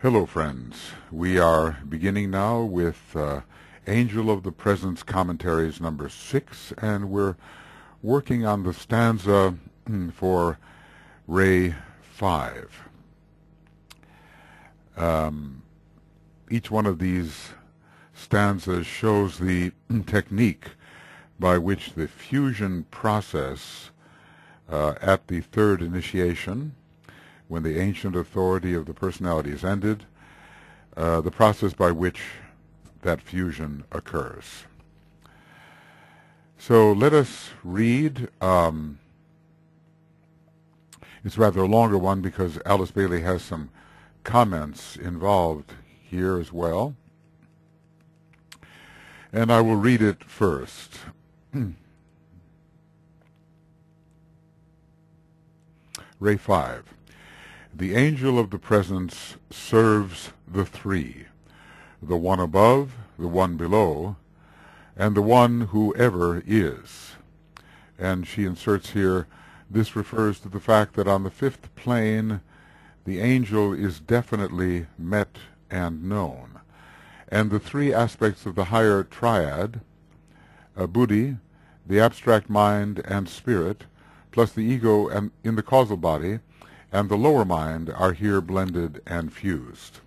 Hello, friends. We are beginning now with Angel of the Presence Commentaries number 6, and we're working on the stanza for R5. Each one of these stanzas shows the technique by which the fusion process at the third initiation, when the ancient authority of the personality is ended, the process by which that fusion occurs. So let us read. It's rather a longer one because Alice Bailey has some comments involved here as well. And I will read it first. R5. The angel of the presence serves the three, the one above, the one below, and the one who ever is. And she inserts here, this refers to the fact that on the fifth plane, the angel is definitely met and known. And the three aspects of the higher triad, buddhi, the abstract mind and spirit, plus the ego and in the causal body, and the lower mind are here blended and fused.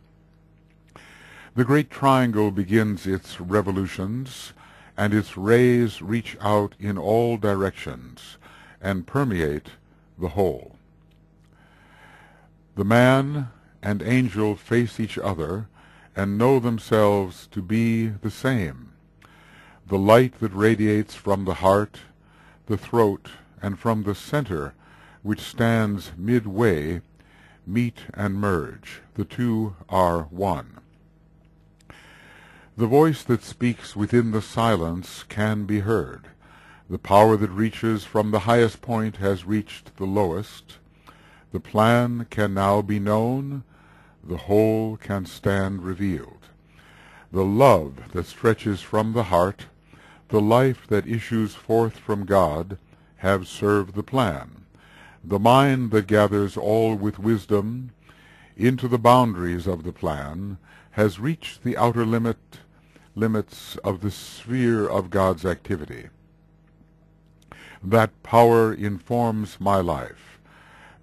The great triangle begins its revolutions, and its rays reach out in all directions and permeate the whole. The man and angel face each other and know themselves to be the same. The light that radiates from the heart, the throat, and from the center, which stands midway, meet and merge. The two are one. The voice that speaks within the silence can be heard. The power that reaches from the highest point has reached the lowest. The plan can now be known. The whole can stand revealed. The love that stretches from the heart, the life that issues forth from God, have served the plan. The mind that gathers all with wisdom into the boundaries of the plan has reached the outer limits of the sphere of God's activity. That power informs my life.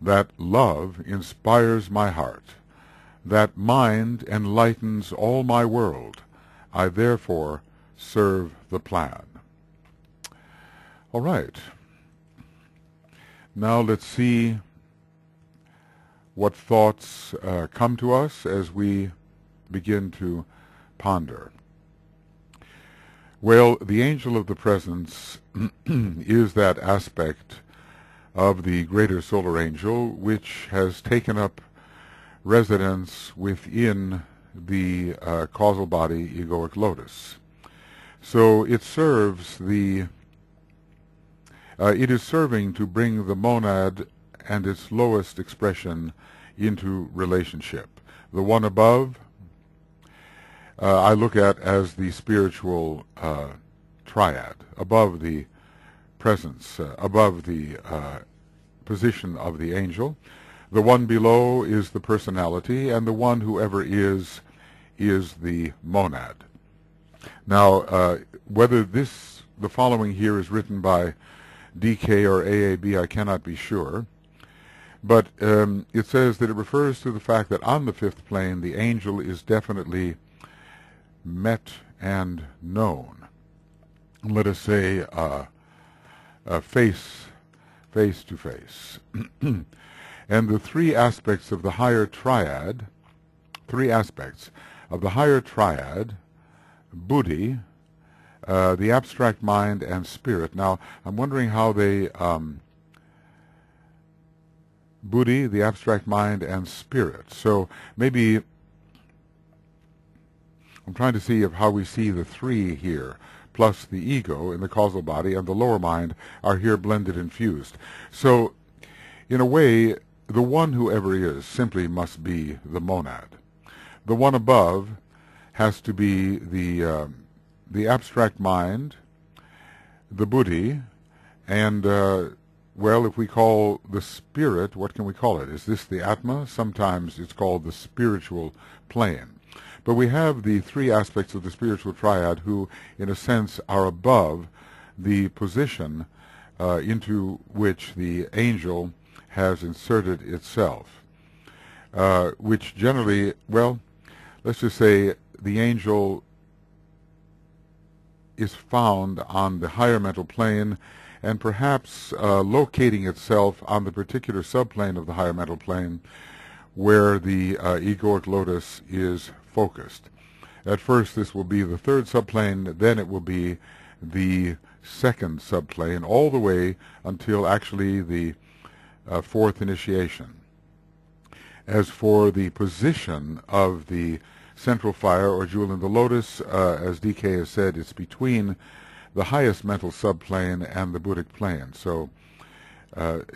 That love inspires my heart. That mind enlightens all my world. I therefore serve the plan. All right. Now let's see what thoughts come to us as we begin to ponder. Well, the angel of the presence is that aspect of the greater solar angel which has taken up residence within the causal body egoic lotus. So it serves it is serving to bring the monad and its lowest expression into relationship. The one above, I look at as the spiritual triad, above the presence, above the position of the angel. The one below is the personality, and the one who ever is the monad. Now, whether the following here is written by DK or AAB, I cannot be sure, but it says that it refers to the fact that on the fifth plane the angel is definitely met and known. Let us say face to face. And the three aspects of the higher triad, buddhi, the abstract mind and spirit. Now, I'm wondering how they, buddhi, the abstract mind and spirit. So maybe I'm trying to see how we see the three here, plus the ego in the causal body and the lower mind are here blended and fused. So, in a way, the one who ever is simply must be the monad. The one above has to be the abstract mind, the buddhi, and well, if we call the spirit, what can we call it? Is this the Atma? Sometimes it's called the spiritual plane. But we have the three aspects of the spiritual triad who, in a sense, are above the position into which the angel has inserted itself, which generally, well, let's just say the angel is found on the higher mental plane and perhaps locating itself on the particular subplane of the higher mental plane where the egoic lotus is focused. At first this will be the third subplane, then it will be the second subplane, all the way until actually the fourth initiation. As for the position of the central fire or jewel in the lotus, as DK has said, it's between the highest mental subplane and the Buddhic plane. So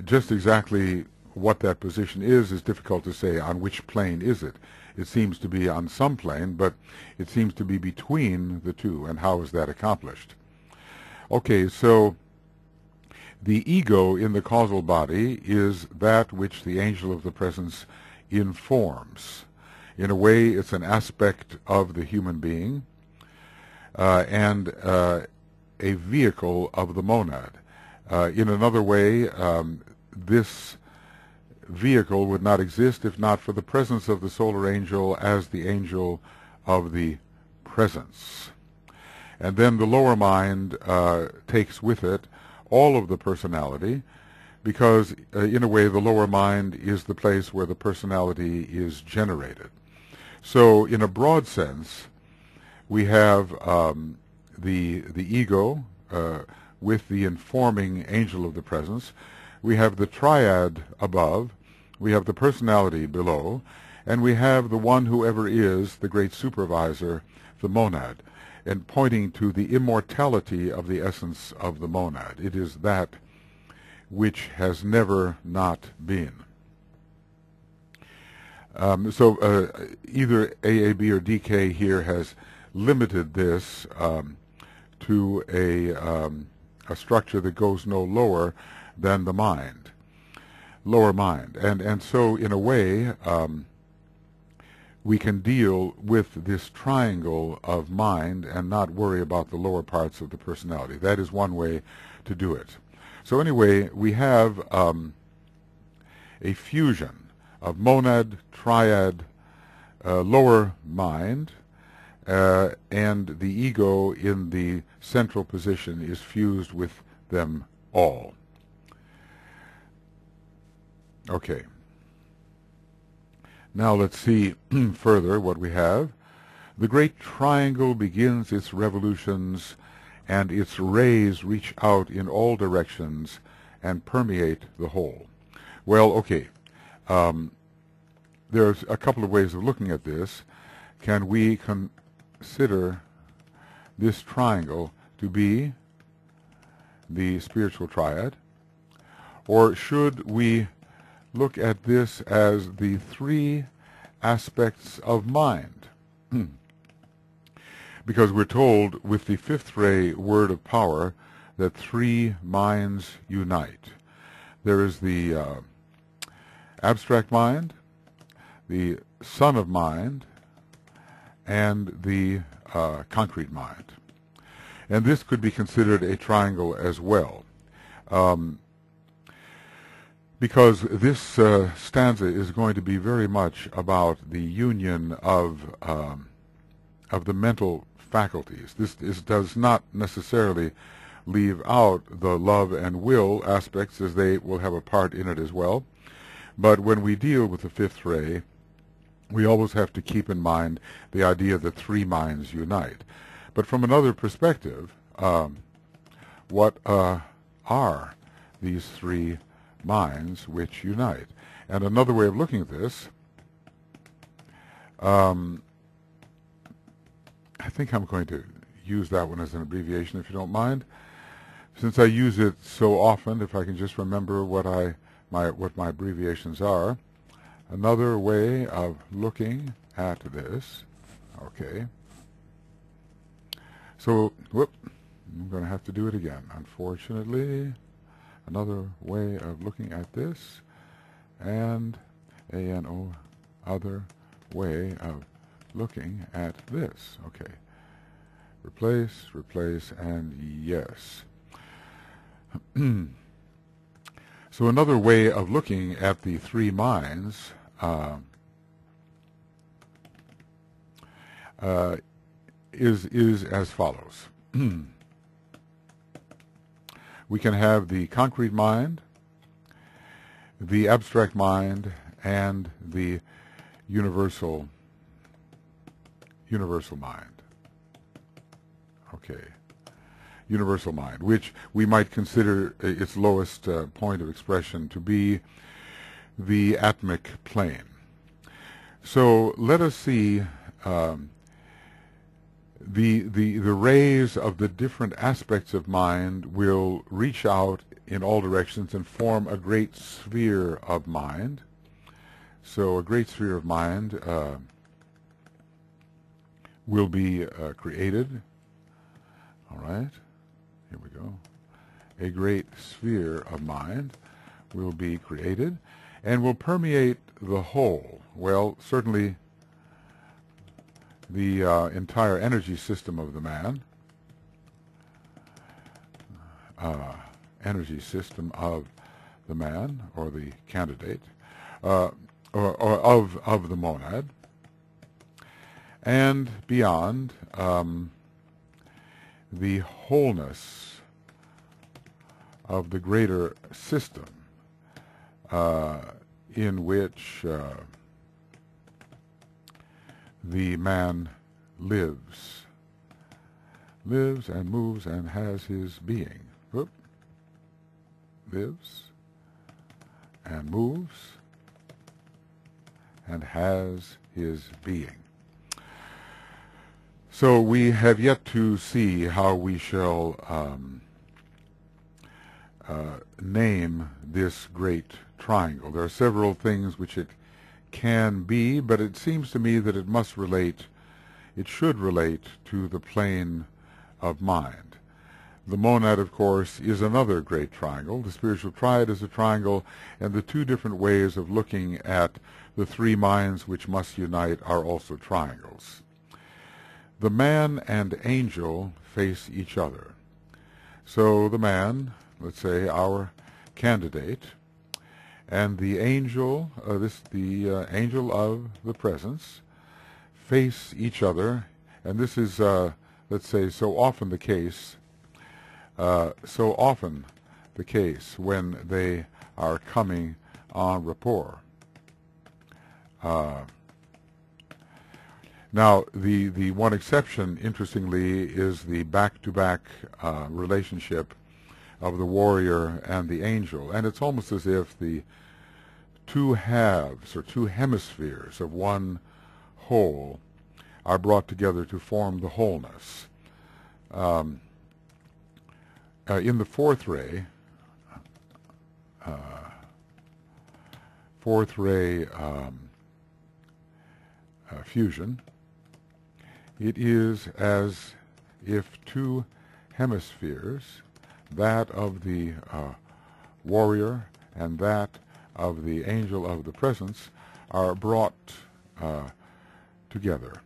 just exactly what that position is difficult to say. On which plane is it? It seems to be on some plane, but it seems to be between the two. And how is that accomplished? Okay, so the ego in the causal body is that which the angel of the presence informs. In a way, it's an aspect of the human being and a vehicle of the monad. In another way, this vehicle would not exist if not for the presence of the solar angel as the angel of the presence. And then the lower mind takes with it all of the personality, because in a way the lower mind is the place where the personality is generated. So in a broad sense, we have the ego with the informing angel of the presence. We have the triad above. We have the personality below. And we have the one who ever is, the great supervisor, the monad, and pointing to the immortality of the essence of the monad. It is that which has never not been. So either AAB or DK here has limited this to a structure that goes no lower than the mind, lower mind. And so in a way we can deal with this triangle of mind and not worry about the lower parts of the personality. That is one way to do it. So anyway, we have a fusion of monad, triad, lower mind, and the ego in the central position is fused with them all. Okay. Now let's see further what we have. The great triangle begins its revolutions, and its rays reach out in all directions and permeate the whole. Well, okay. There's a couple of ways of looking at this. Can we consider this triangle to be the spiritual triad? Or should we look at this as the three aspects of mind? Because we're told with the fifth ray word of power that three minds unite. There is the abstract mind, the son of mind, and the concrete mind. And this could be considered a triangle as well. Because this stanza is going to be very much about the union of the mental faculties. This does not necessarily leave out the love and will aspects, as they will have a part in it as well. But when we deal with the fifth ray, we always have to keep in mind the idea that three minds unite. But from another perspective, what are these three minds which unite? And another way of looking at this, I think I'm going to use that one as an abbreviation, if you don't mind. Since I use it so often, if I can just remember what my abbreviations are. Another way of looking at this, okay. So, whoop, I'm going to have to do it again, unfortunately. another way of looking at this, and ANO, other way of looking at this. Okay. Replace, replace, and yes. So another way of looking at the three minds is as follows. We can have the concrete mind, the abstract mind, and the universal mind. Okay. Universal mind, which we might consider its lowest point of expression to be the atomic plane. So let us see the rays of the different aspects of mind will reach out in all directions and form a great sphere of mind. So a great sphere of mind will be created. All right, here we go. A great sphere of mind will be created and will permeate the whole. Well, certainly the entire energy system of the man, or the candidate, or of the monad, and beyond, the wholeness of the greater system in which the man lives and moves and has his being. Lives and moves and has his being. So we have yet to see how we shall name this great triangle. There are several things which it can be, but it seems to me that it should relate to the plane of mind. The monad, of course, is another great triangle. The spiritual triad is a triangle, and the two different ways of looking at the three minds which must unite are also triangles. The man and angel face each other. So the man, let's say our candidate, and the angel, the angel of the presence, face each other, and this is, let's say, so often the case when they are coming en rapport. Now, the one exception, interestingly, is the back-to-back relationship of the warrior and the angel, and it's almost as if the two halves or two hemispheres of one whole are brought together to form the wholeness. In the fourth ray fusion, it is as if two hemispheres, that of the warrior and that of the angel of the presence, are brought together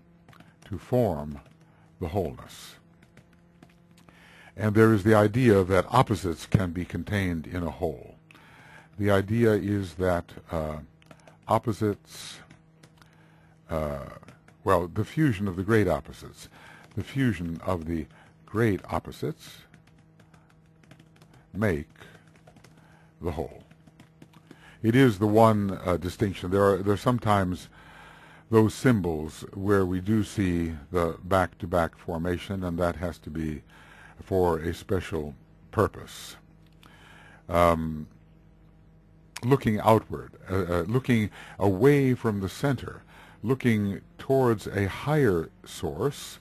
to form the wholeness. And there is the idea that opposites can be contained in a whole. The idea is that opposites, the fusion of the great opposites, make the whole. It is the one distinction. There are sometimes those symbols where we do see the back-to-back formation, and that has to be for a special purpose. Looking outward, looking away from the center, looking towards a higher source,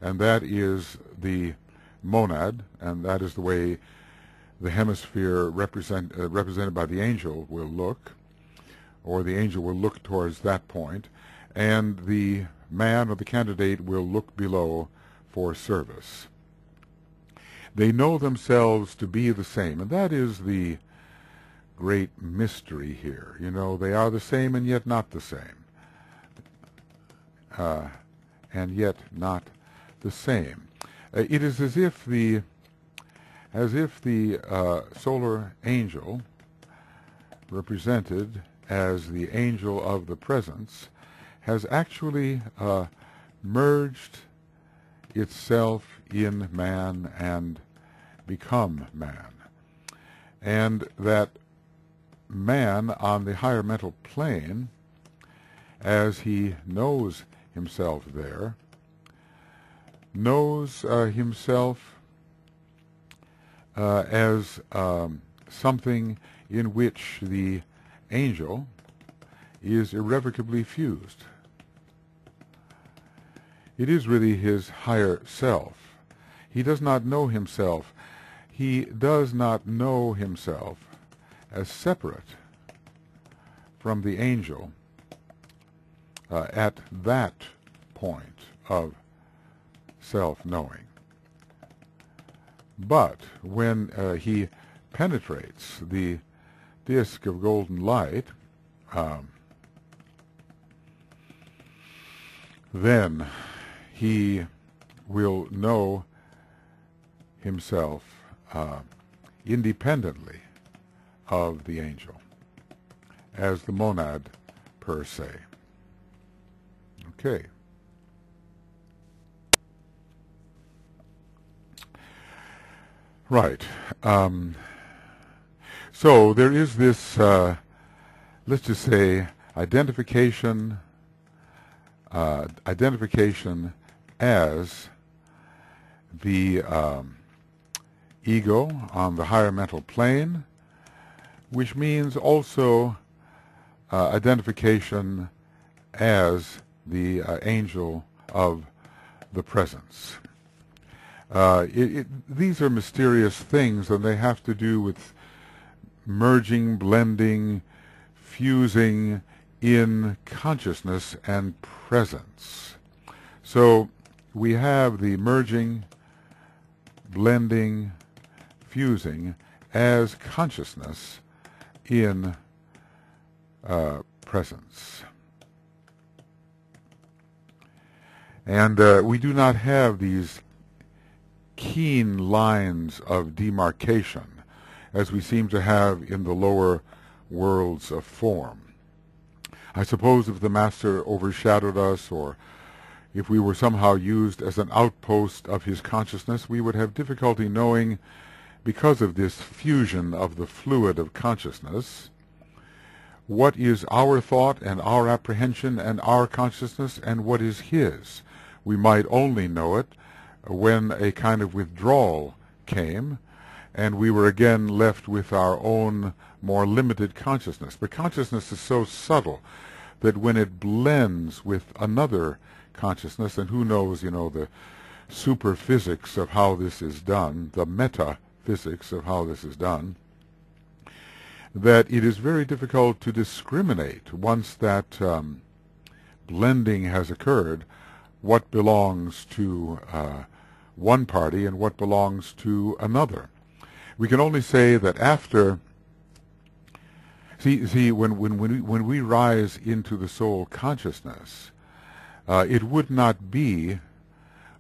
and that is the monad, and that is the way the hemisphere represented by the angel will look, or the angel will look towards that point, and the man or the candidate will look below for service. They know themselves to be the same, and that is the great mystery here. You know, they are the same and yet not the same. And yet not the same. It is as if the solar angel, represented as the angel of the presence, has actually merged itself in man and become man. And that man on the higher mental plane, as he knows himself there, knows himself as something in which the angel is irrevocably fused. It is really his higher self. He does not know himself. He does not know himself as separate from the angel at that point of self-knowing. But when he penetrates the disk of golden light, then he will know himself independently of the angel, as the monad per se. Okay. Right. So there is this, let's just say, identification as the ego on the higher mental plane, which means also identification as the angel of the presence. These are mysterious things, and they have to do with merging, blending, fusing in consciousness and presence. So we have the merging, blending, fusing as consciousness in presence. And we do not have these keen lines of demarcation as we seem to have in the lower worlds of form. I suppose if the Master overshadowed us, or if we were somehow used as an outpost of his consciousness, we would have difficulty knowing, because of this fusion of the fluid of consciousness, what is our thought and our apprehension and our consciousness and what is his. We might only know it when a kind of withdrawal came and we were again left with our own more limited consciousness. But consciousness is so subtle that when it blends with another consciousness, and who knows, you know, the superphysics of how this is done, the metaphysics of how this is done, that it is very difficult to discriminate, once that blending has occurred, what belongs to one party and what belongs to another. We can only say that after, when we rise into the soul consciousness, it would not be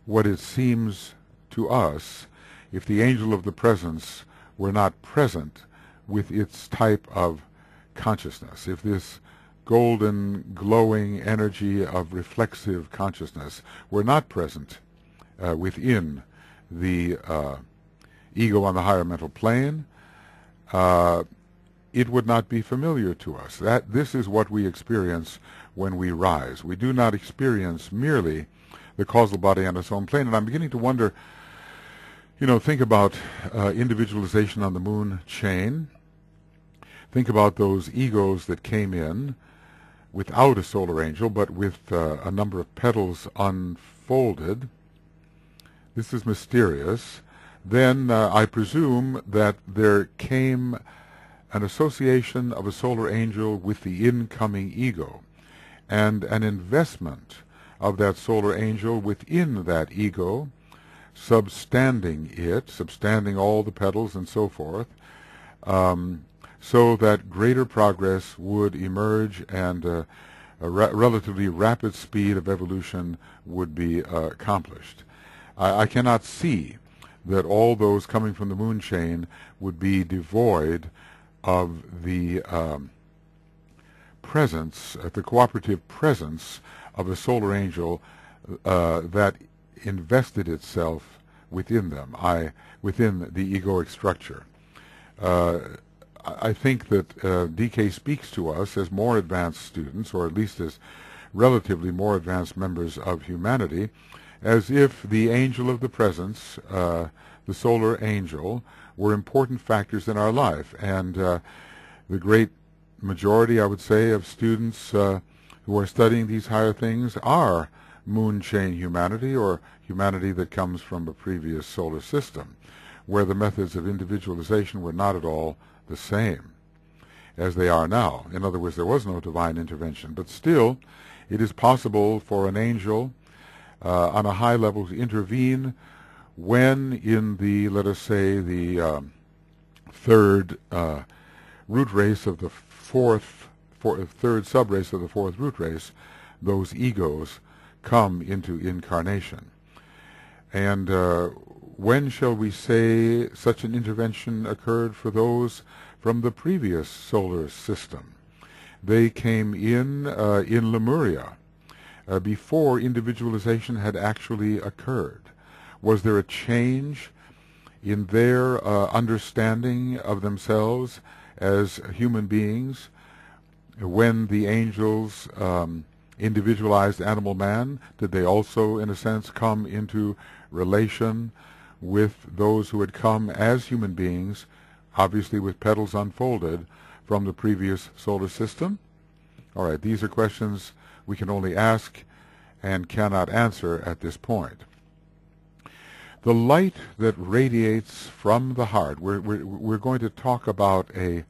what it seems to us if the angel of the presence were not present with its type of consciousness, if this golden, glowing energy of reflexive consciousness were not present within the ego on the higher mental plane, it would not be familiar to us. This is what we experience when we rise. We do not experience merely the causal body on its own plane. And I'm beginning to wonder, you know, think about individualization on the moon chain. Think about those egos that came in without a solar angel, but with a number of petals unfolded. This is mysterious. Then I presume that there came an association of a solar angel with the incoming ego, and an investment of that solar angel within that ego, substanding it, substanding all the petals and so forth, so that greater progress would emerge and a relatively rapid speed of evolution would be accomplished. I cannot see that all those coming from the moon chain would be devoid of the presence, the cooperative presence of a solar angel that invested itself within them, within the egoic structure. I think that DK speaks to us as more advanced students, or at least as relatively more advanced members of humanity, as if the angel of the presence, the solar angel, were important factors in our life. And the great majority, I would say, of students who are studying these higher things are moon chain humanity, or humanity that comes from a previous solar system, where the methods of individualization were not at all the same as they are now. In other words, there was no divine intervention, but still it is possible for an angel on a high level to intervene when in the, let us say, the third root race of the third sub-race of the fourth root race, those egos come into incarnation. And when shall we say such an intervention occurred for those from the previous solar system? They came in Lemuria, before individualization had actually occurred. Was there a change in their understanding of themselves as human beings when the angels individualized animal man? Did they also, in a sense, come into relation with those who had come as human beings, obviously with petals unfolded, from the previous solar system? All right, these are questions we can only ask and cannot answer at this point. The light that radiates from the heart, we're going to talk about a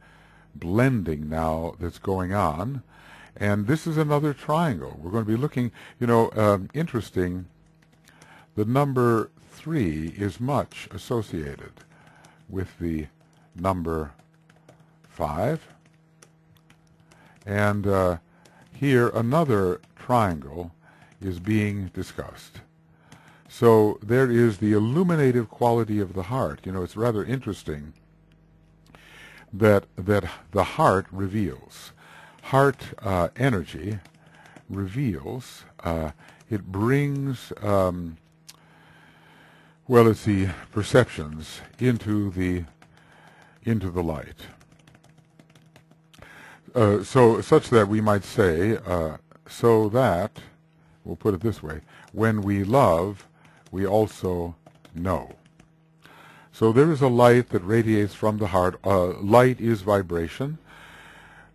blending now that's going on, and this is another triangle. We're going to be looking, interesting, the number 3 is much associated with the number 5, and here another triangle is being discussed. So there is the illuminative quality of the heart. It's rather interesting that the heart reveals. Heart energy reveals. It brings, it's the perceptions into the light. So such that we might say, so that, we'll put it this way, when we love, we also know. So there is a light that radiates from the heart. Light is vibration.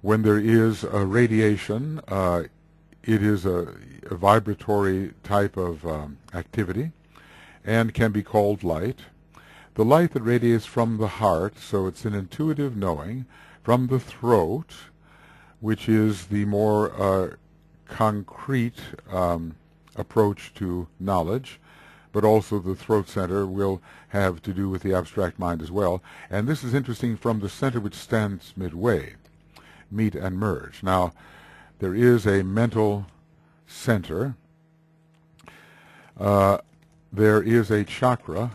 When there is a radiation, it is a vibratory type of activity and can be called light. The light that radiates from the heart, so it's an intuitive knowing, from the throat, which is the more concrete approach to knowledge, but also the throat center will have to do with the abstract mind as well. And this is interesting, from the center which stands midway, meet and merge. Now, there is a mental center. There is a chakra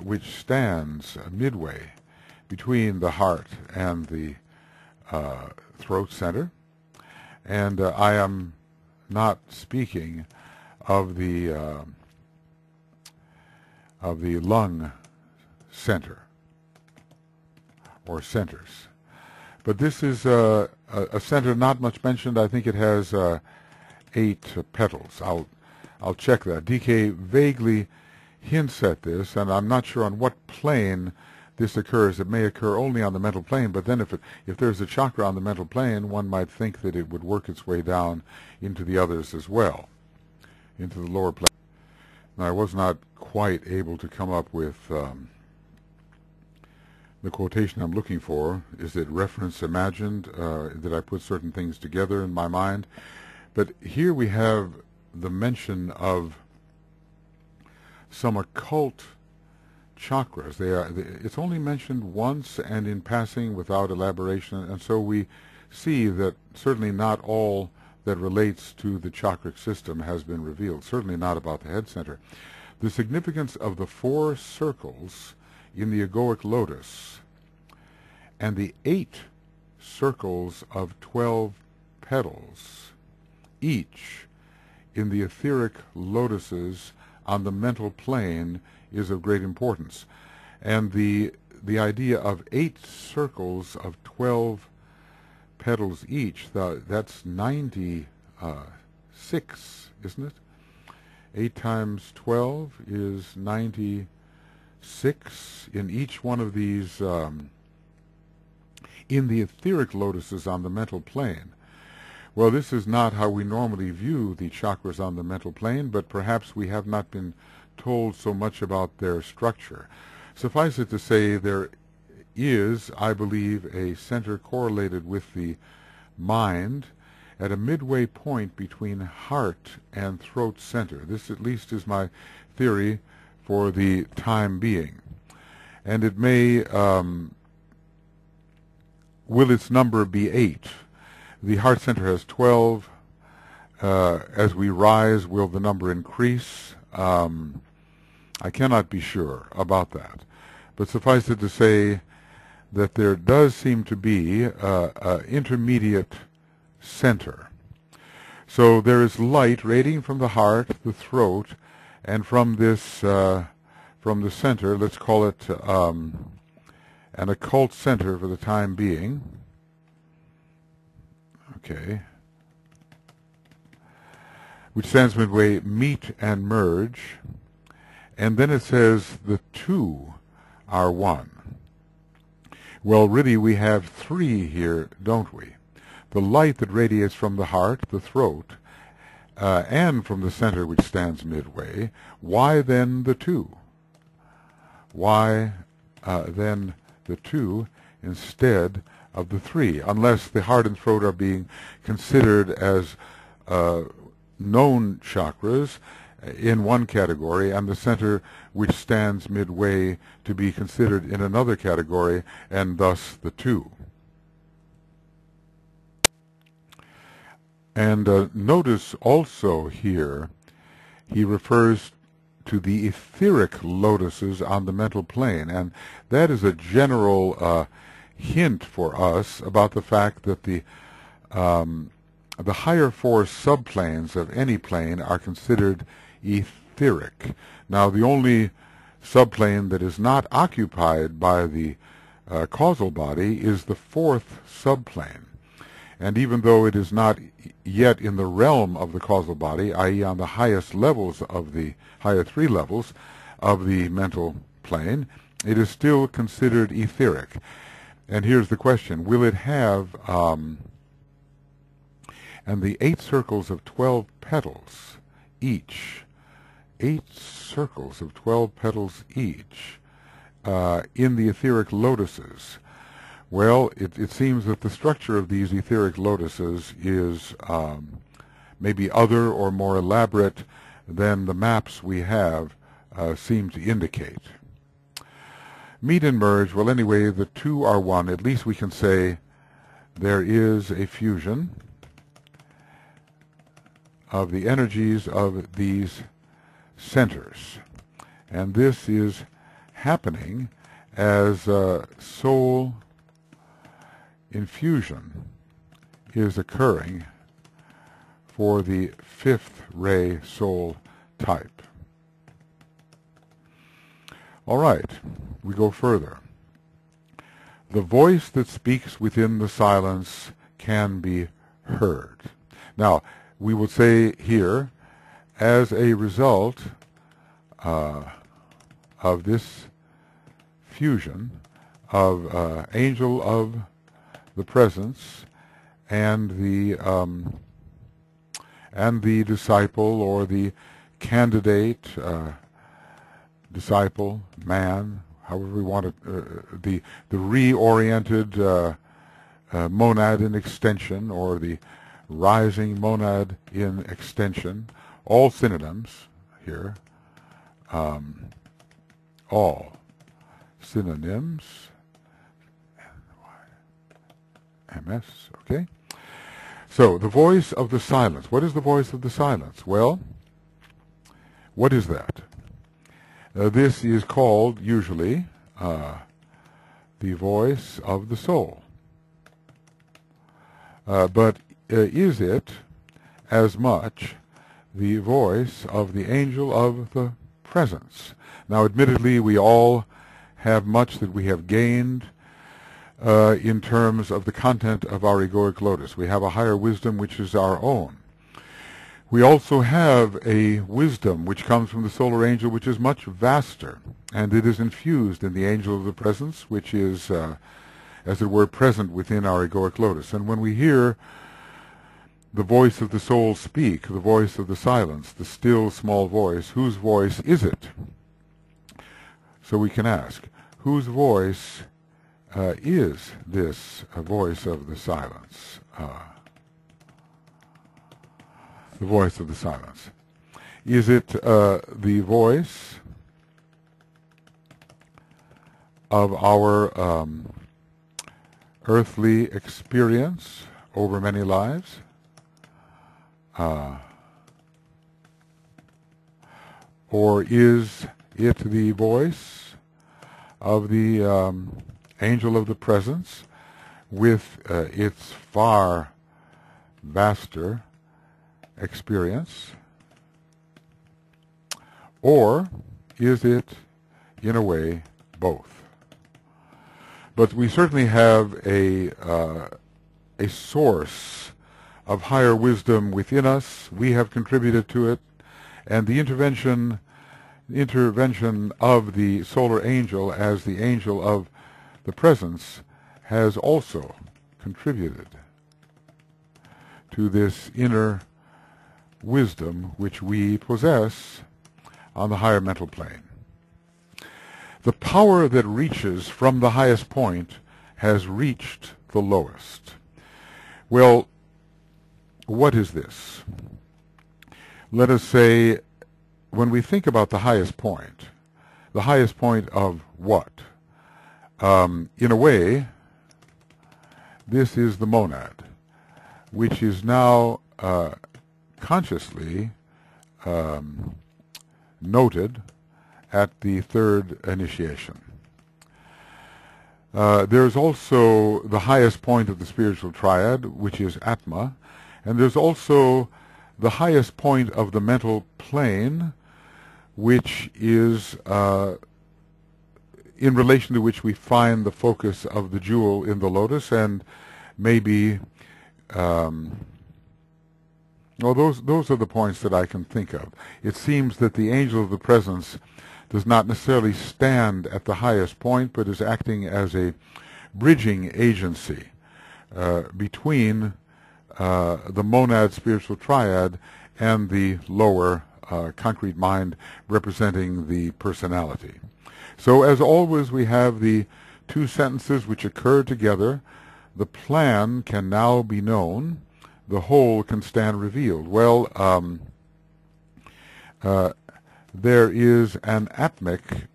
which stands midway between the heart and the throat center. And I am not speaking of the lung center or centers, but this is a center not much mentioned. I think it has 8 petals. I'll check that. DK vaguely hints at this, and I'm not sure on what plane this occurs. It may occur only on the mental plane, but then if there's a chakra on the mental plane, one might think that it would work its way down into the others as well, into the lower plane. Now, I was not quite able to come up with the quotation I'm looking for. Is it reference imagined? Did I put certain things together in my mind? But here we have the mention of some occult chakras. It's only mentioned once and in passing without elaboration, and so we see that certainly not all that relates to the chakric system has been revealed, certainly not about the head center. The significance of the 4 circles in the egoic lotus and the 8 circles of 12 petals, each in the etheric lotuses on the mental plane, is of great importance. And the idea of 8 circles of 12 petals each, that's 96, isn't it? 8 times 12 is 96 in each one of these, in the etheric lotuses on the mental plane. Well, this is not how we normally view the chakras on the mental plane, but perhaps we have not been told so much about their structure. Suffice it to say, there is, I believe, a center correlated with the mind at a midway point between heart and throat center. This at least is my theory for the time being. And it may, will its number be 8? The heart center has 12. As we rise, will the number increase? I cannot be sure about that. But suffice it to say that there does seem to be an intermediate center. So there is light radiating from the heart, the throat, and from this, from the center, let's call it an occult center for the time being. Okay. Which stands midway, meet and merge. And then it says the 2 are 1. Well, really we have 3 here, don't we? The light that radiates from the heart, the throat, and from the center which stands midway. Why then the 2? Why then the 2 instead of the 3, unless the heart and throat are being considered as known chakras in one category, and the center which stands midway to be considered in another category, and thus the 2. And notice also here he refers to the etheric lotuses on the mental plane, and that is a general hint for us about the fact that the higher 4 subplanes of any plane are considered etheric. Now, the only subplane that is not occupied by the causal body is the 4th subplane. And even though it is not yet in the realm of the causal body, i.e. on the highest levels of the higher 3 levels of the mental plane, it is still considered etheric. And here's the question: will it have, and the 8 circles of 12 petals each, 8 circles of 12 petals each, in the etheric lotuses? Well, it seems that the structure of these etheric lotuses is maybe other or more elaborate than the maps we have seem to indicate. Meet and merge, well, anyway, the 2 are 1. At least we can say there is a fusion of the energies of these centers. And this is happening as soul infusion is occurring for the 5th ray soul type. All right, we go further. The voice that speaks within the silence can be heard. Now, we will say here, as a result of this fusion of angel of the presence and the disciple or the candidate, disciple, man, however we want it, the reoriented monad in extension, or the rising monad in extension, all synonyms here, all synonyms, MS, okay? So, the voice of the silence. What is the voice of the silence? Well, what is that? This is called, usually, the voice of the soul. But is it as much the voice of the angel of the presence? Now, admittedly, we all have much that we have gained in terms of the content of our egoic lotus. We have a higher wisdom which is our own. We also have a wisdom which comes from the solar angel which is much vaster, and it is infused in the angel of the presence, which is, as it were, present within our egoic lotus. And when we hear the voice of the soul speak, the voice of the silence, the still small voice, whose voice is it? So we can ask, whose voice is this voice of the silence? The voice of the silence. Is it the voice of our earthly experience over many lives? Or is it the voice of the angel of the presence with its far vaster experience? Or is it, in a way, both? But we certainly have a source of higher wisdom within us. We have contributed to it, and the intervention of the solar angel as the angel of the presence has also contributed to this inner wisdom which we possess on the higher mental plane. The power that reaches from the highest point has reached the lowest. Well, what is this? Let us say, when we think about the highest point of what? In a way, this is the monad, which is now consciously noted at the third initiation. There's also the highest point of the spiritual triad, which is Atma, and there's also the highest point of the mental plane, which is in relation to which we find the focus of the jewel in the lotus, and maybe those are the points that I can think of. It seems that the angel of the presence does not necessarily stand at the highest point, but is acting as a bridging agency between the monad spiritual triad and the lower concrete mind representing the personality. So as always, we have the two sentences which occur together. The plan can now be known. The whole can stand revealed. Well, there is an atmic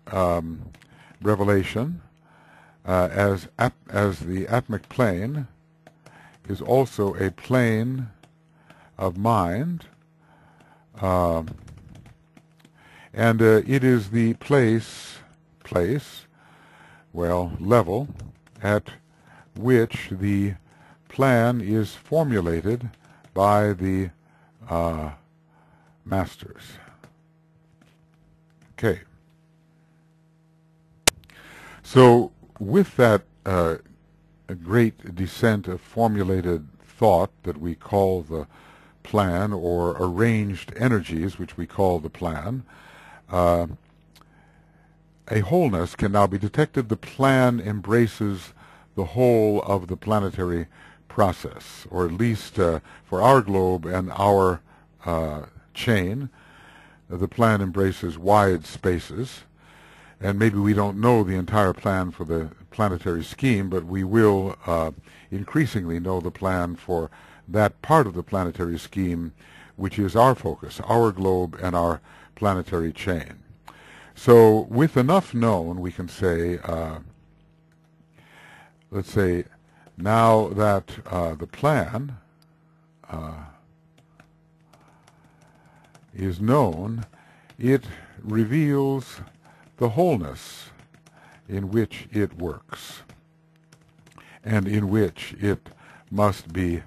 revelation, as the atmic plane is also a plane of mind, and it is the level at which the plan is formulated by the masters. Okay. So with that great descent of formulated thought that we call the plan, or arranged energies which we call the plan, a wholeness can now be detected. The plan embraces the whole of the planetary process, or at least for our globe and our chain, the plan embraces wide spaces. And maybe we don't know the entire plan for the planetary scheme, but we will increasingly know the plan for that part of the planetary scheme which is our focus, our globe and our planetary chain. So with enough known, we can say, let's say, now that the plan is known, it reveals the wholeness in which it works and in which it must be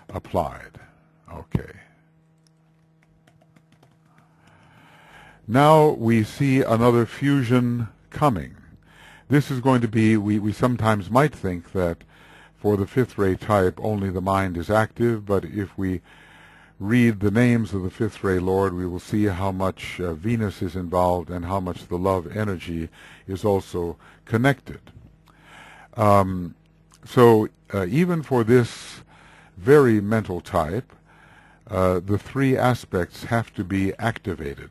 applied. Okay. Now we see another fusion coming. This is going to be, we sometimes might think that for the fifth ray type only the mind is active, but if we read the names of the fifth ray Lord, we will see how much Venus is involved and how much the love energy is also connected. So even for this very mental type, the three aspects have to be activated.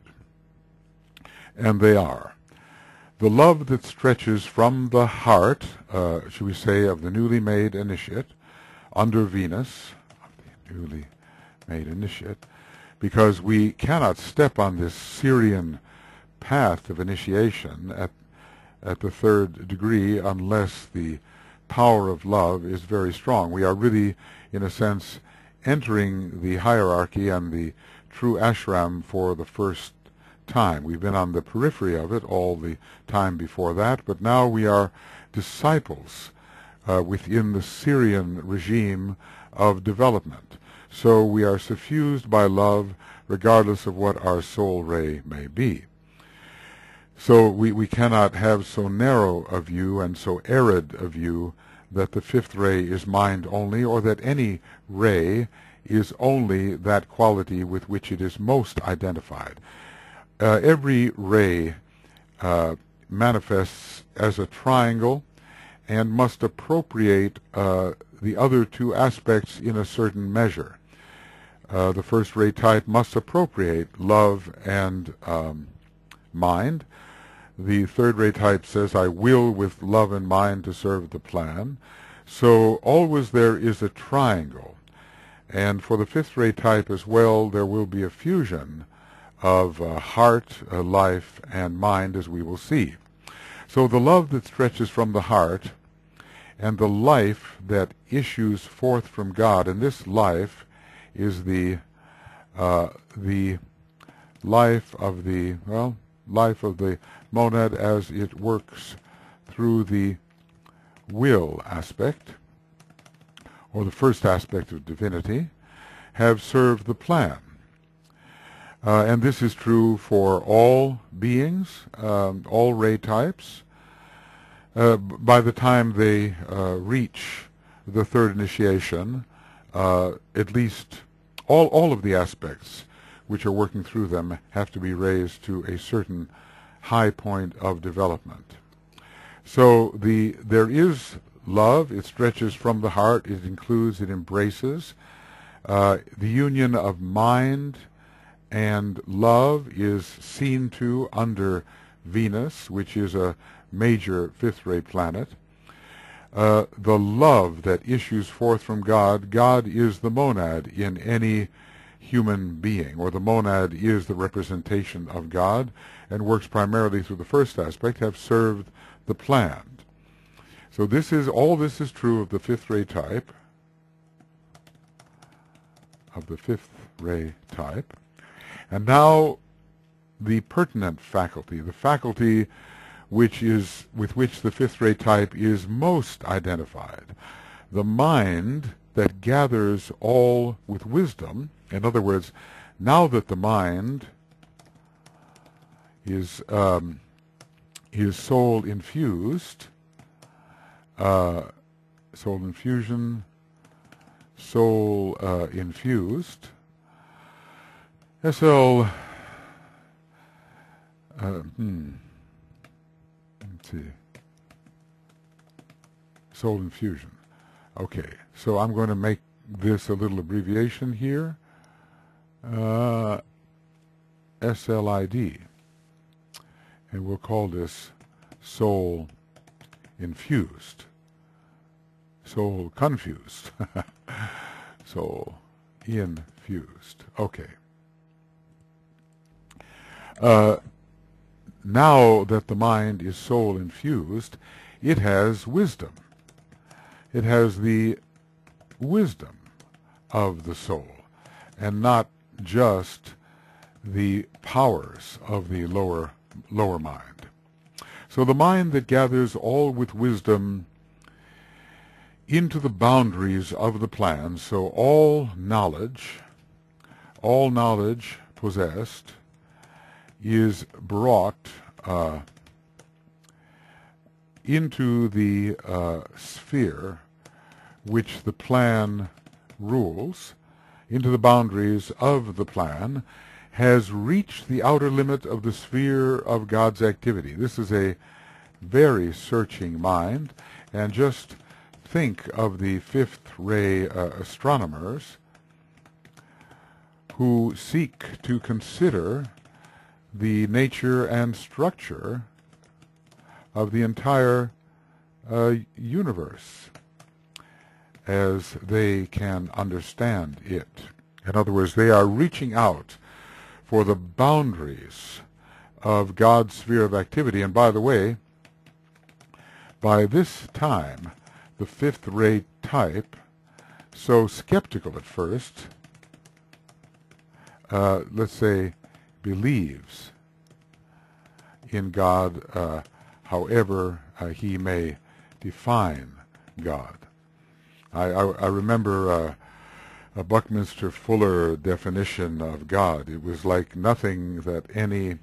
And they are the love that stretches from the heart, should we say, of the newly made initiate, under Venus, of the newly made initiate, because we cannot step on this Syrian path of initiation at the third degree unless the power of love is very strong. We are really, in a sense, entering the hierarchy and the true ashram for the first time. We've been on the periphery of it all the time before that, but now we are disciples within the Syrian regime of development. So we are suffused by love regardless of what our soul ray may be. So we cannot have so narrow a view and so arid a view that the fifth ray is mind only, or that any ray is only that quality with which it is most identified. Every ray manifests as a triangle and must appropriate the other two aspects in a certain measure. The first ray type must appropriate love and mind. The third ray type says, I will with love and mind to serve the plan. So always there is a triangle. And for the fifth ray type as well, there will be a fusion of heart, life, and mind, as we will see. So the love that stretches from the heart and the life that issues forth from God, and this life is the life of the, well, life of the monad as it works through the will aspect, or the first aspect of divinity, have served the plan. And this is true for all beings, all ray types. By the time they reach the third initiation, at least all of the aspects which are working through them have to be raised to a certain high point of development. So there is love. It stretches from the heart. It includes, it embraces. The union of mind and love is seen to under Venus, which is a major fifth ray planet. The love that issues forth from God, God is the monad in any human being, or the monad is the representation of God and works primarily through the first aspect, have served the plan. So all this is true of the fifth ray type, And now the pertinent faculty, the faculty with which the fifth ray type is most identified, the mind that gathers all with wisdom. In other words, now that the mind is soul infused, infused, SL, let's see, soul infusion. Okay, so I'm going to make this a little abbreviation here, SLID, and we'll call this soul infused, soul confused, soul infused. Okay. Now that the mind is soul infused, it has wisdom. It has the wisdom of the soul, and not just the powers of the lower mind. So the mind that gathers all with wisdom into the boundaries of the plan, so all knowledge possessed is brought into the sphere which the plan rules, into the boundaries of the plan, has reached the outer limit of the sphere of God's activity. This is a very searching mind, and just think of the fifth-ray astronomers who seek to consider the nature and structure of the entire universe as they can understand it. In other words, they are reaching out for the boundaries of God's sphere of activity. And by the way, by this time, the fifth-ray type, so skeptical at first, let's say, believes in God, however he may define God. I remember a Buckminster Fuller definition of God. It was like nothing that any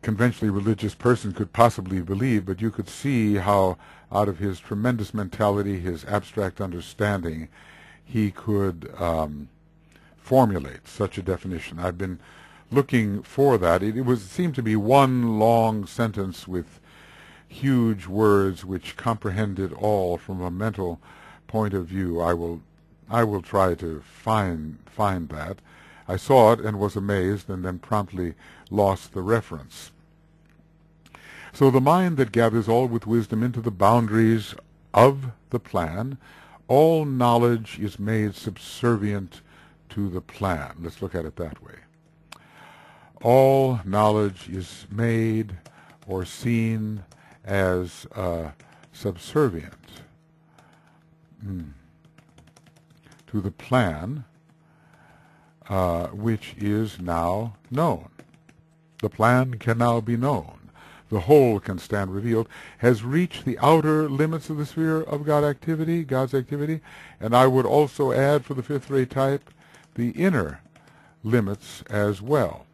conventionally religious person could possibly believe, but you could see how out of his tremendous mentality, his abstract understanding, he could formulate such a definition. I've been looking for that. It seemed to be one long sentence with huge words which comprehended all from a mental point of view. I will try to find that. I saw it and was amazed, and then promptly lost the reference. So the mind that gathers all with wisdom into the boundaries of the plan, all knowledge is made subservient to the plan. Let's look at it that way. All knowledge is made or seen as subservient to the plan which is now known. The plan can now be known. The whole can stand revealed, has reached the outer limits of the sphere of God's activity, and I would also add for the fifth-ray type the inner limits as well.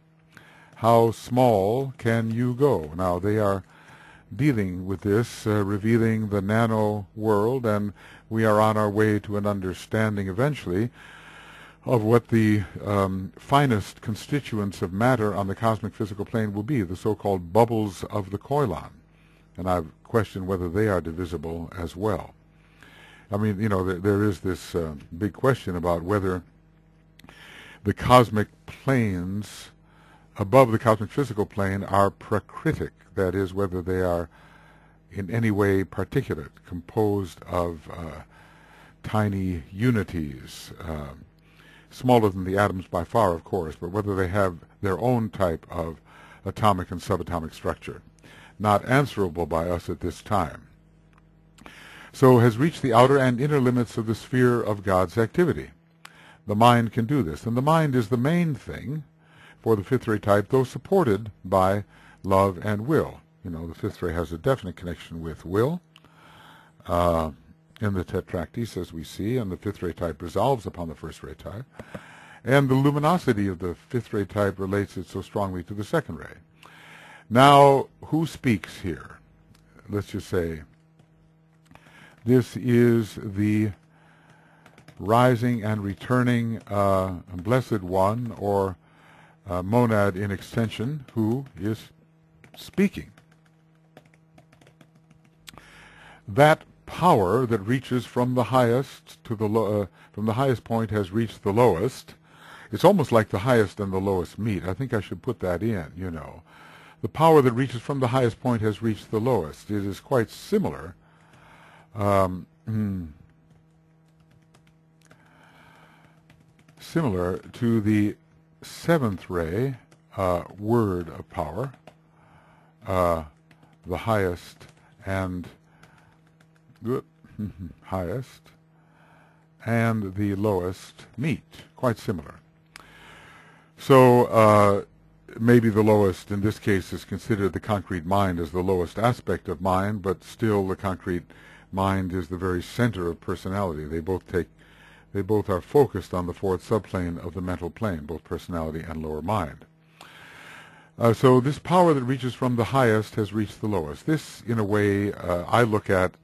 How small can you go? Now they are dealing with this, revealing the nano world, and we are on our way to an understanding eventually of what the finest constituents of matter on the cosmic physical plane will be, the so-called bubbles of the koilon. And I've questioned whether they are divisible as well. I mean, you know, there is this big question about whether the cosmic planes above the cosmic physical plane are pracritic, that is, whether they are in any way particulate, composed of tiny unities, smaller than the atoms by far, of course, but whether they have their own type of atomic and subatomic structure. Not answerable by us at this time. So has reached the outer and inner limits of the sphere of God's activity. The mind can do this, and the mind is the main thing for the fifth-ray type, though supported by love and will. You know, the fifth ray has a definite connection with will in the tetractys, as we see, and the fifth-ray type resolves upon the first-ray type. And the luminosity of the fifth-ray type relates it so strongly to the second ray. Now, who speaks here? Let's just say this is the rising and returning Blessed One, or monad in extension, who is speaking. That power that reaches from the highest to the from the highest point has reached the lowest. It's almost like the highest and the lowest meet. I think I should put that in, you know. The power that reaches from the highest point has reached the lowest. It is quite similar similar to the seventh ray word of power, the highest and highest and the lowest meet, quite similar. So maybe the lowest in this case is considered the concrete mind as the lowest aspect of mind, but still the concrete mind is the very center of personality. They both are focused on the fourth subplane of the mental plane, both personality and lower mind. So this power that reaches from the highest has reached the lowest. This, in a way, I look at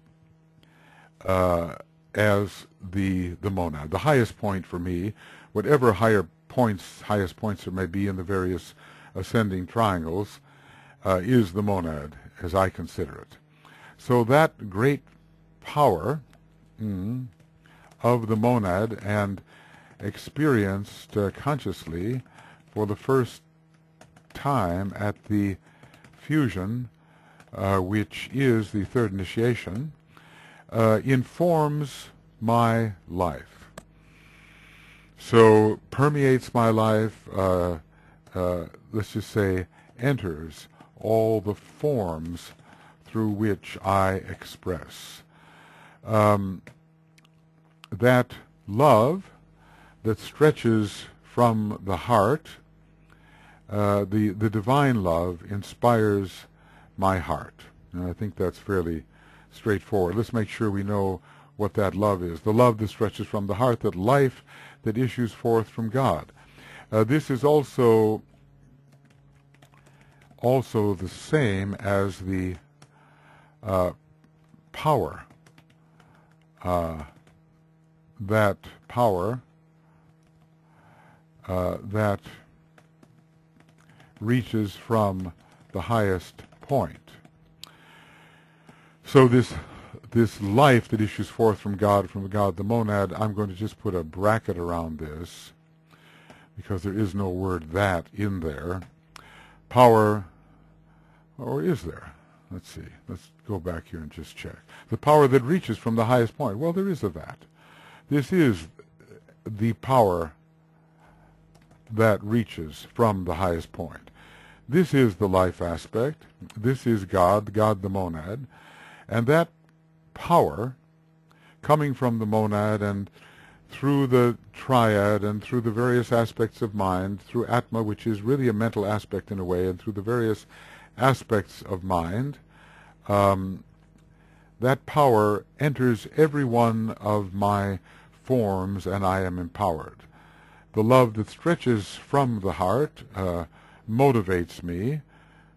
as the monad. The highest point for me, whatever highest points there may be in the various ascending triangles, is the monad, as I consider it. So that great power of the monad, and experienced consciously for the first time at the fusion, which is the third initiation, informs my life. So permeates my life, let's just say enters all the forms through which I express. That love that stretches from the heart, the divine love inspires my heart. And I think that's fairly straightforward. Let's make sure we know what that love is. The love that stretches from the heart, that life that issues forth from God. This is also the same as the power. That power that reaches from the highest point. So this life that issues forth from God the monad, I'm going to just put a bracket around this because there is no word that in there. Power, or is there? Let's see. Let's go back here and just check. The power that reaches from the highest point. Well, there is a that. This is the power that reaches from the highest point. This is the life aspect. This is God the monad. And that power coming from the monad and through the triad and through the various aspects of mind, through Atma, which is really a mental aspect in a way, and through the various aspects of mind, that power enters every one of my forms and I am empowered. The love that stretches from the heart motivates me.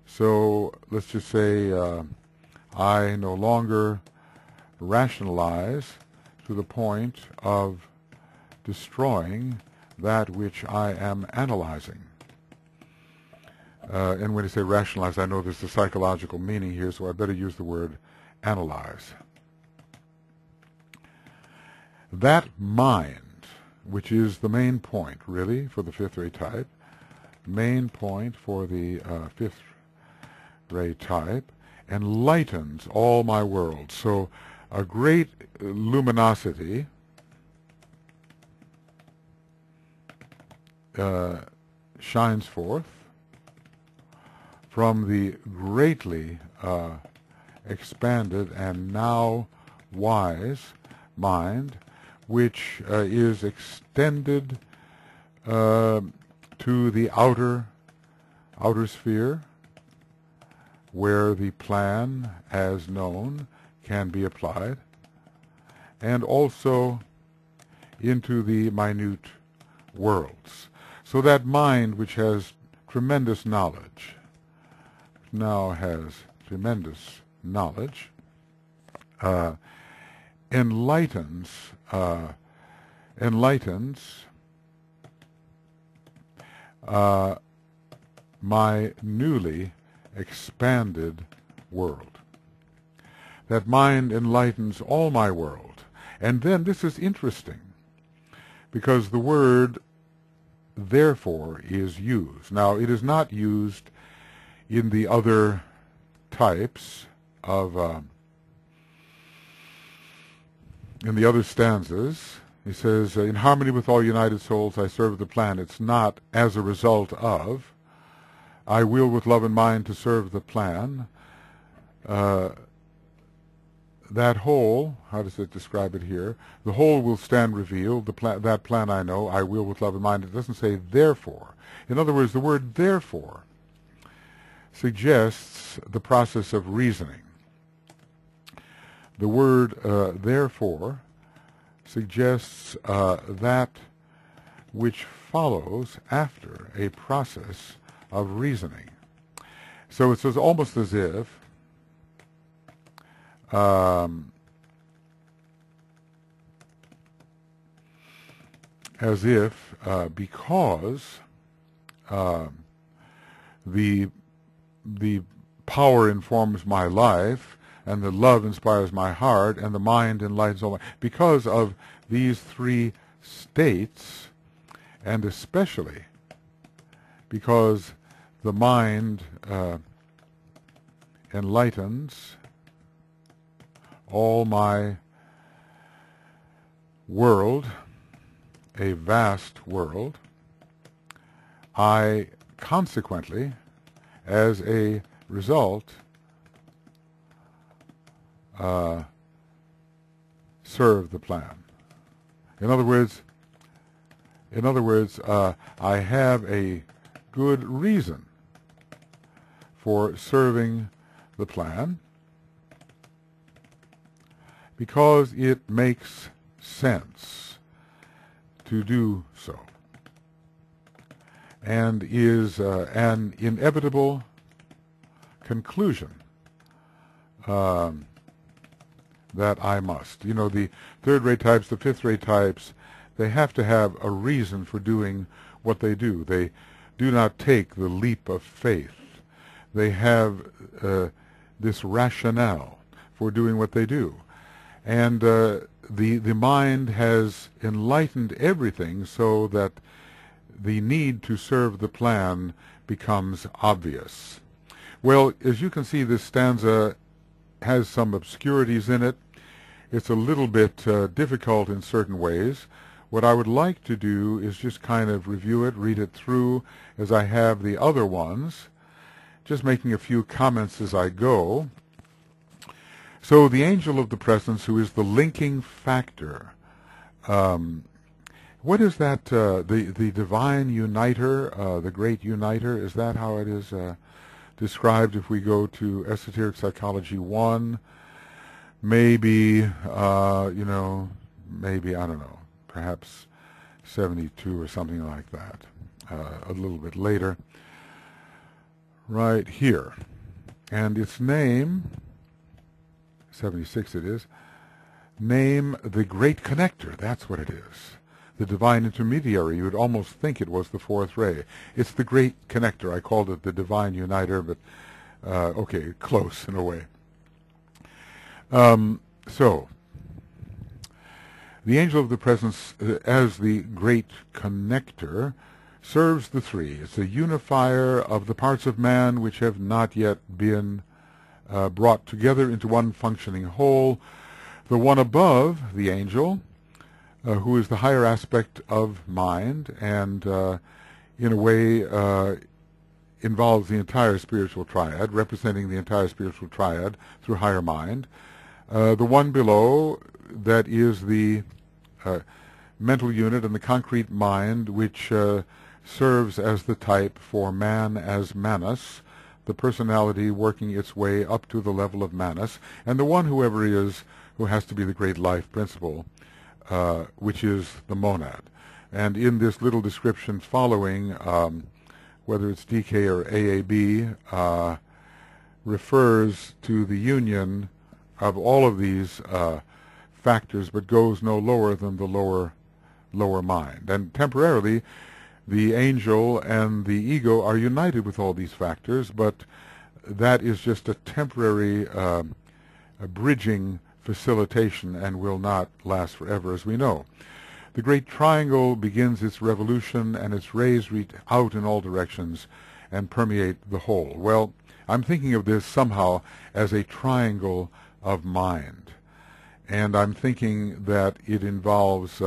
So let's just say I no longer rationalize to the point of destroying that which I am analyzing. And when I say rationalize, I know there's a psychological meaning here, so I better use the word analyze. That mind, which is the main point, really, for the fifth ray type, main point for the fifth ray type, enlightens all my world. So a great luminosity shines forth from the greatly expanded and now wise mind, which is extended to the outer sphere, where the plan as known can be applied, and also into the minute worlds. So that mind, which has tremendous knowledge, now has tremendous knowledge, enlightens my newly expanded world. That mind enlightens all my world. And then this is interesting, because the word therefore is used. Now, it is not used in the other types of, in the other stanzas. He says, in harmony with all united souls I serve the plan. It's not as a result of. I will with love in mind to serve the plan. That whole, how does it describe it here? The whole will stand revealed, that plan I know, I will with love in mind. It doesn't say therefore. In other words, the word therefore suggests the process of reasoning. The word therefore suggests that which follows after a process of reasoning. So it's almost as if because the power informs my life, and the love inspires my heart, and the mind enlightens all my... Because of these three states, and especially because the mind enlightens all my world, a vast world, I consequently, as a result, serve the plan. In other words, I have a good reason for serving the plan because it makes sense to do so, and is an inevitable conclusion that I must. You know, the third-rate types, the fifth-rate types, they have to have a reason for doing what they do. They do not take the leap of faith. They have this rationale for doing what they do. And the mind has enlightened everything so that the need to serve the plan becomes obvious. Well, as you can see, this stanza has some obscurities in it. It's a little bit difficult in certain ways. What I would like to do is just kind of review it, read it through as I have the other ones, just making a few comments as I go. So the angel of the presence, who is the linking factor, what is that, the divine uniter, the great uniter? Is that how it is described if we go to Esoteric Psychology 1? Maybe, maybe, I don't know, perhaps 72 or something like that, a little bit later. Right here. And its name, 76 it is, name the Great Connector. That's what it is. The divine intermediary. You would almost think it was the fourth ray. It's the Great Connector. I called it the divine uniter, but okay, close in a way. So, the angel of the presence, as the Great Connector, serves the three. It's a unifier of the parts of man which have not yet been brought together into one functioning whole. The one above the angel, who is the higher aspect of mind, and in a way involves the entire spiritual triad, representing the entire spiritual triad through higher mind. The one below, that is the mental unit and the concrete mind, which serves as the type for man as Manas, the personality working its way up to the level of Manas, and the one, whoever he is, who has to be the great life principle, which is the monad. And in this little description following, whether it's DK or AAB, refers to the union of all of these factors, but goes no lower than the lower mind. And temporarily, the angel and the ego are united with all these factors, but that is just a temporary a bridging facilitation and will not last forever, as we know. The great triangle begins its revolution, and its rays reach out in all directions and permeate the whole. Well, I'm thinking of this somehow as a triangle of mind, and I'm thinking that it involves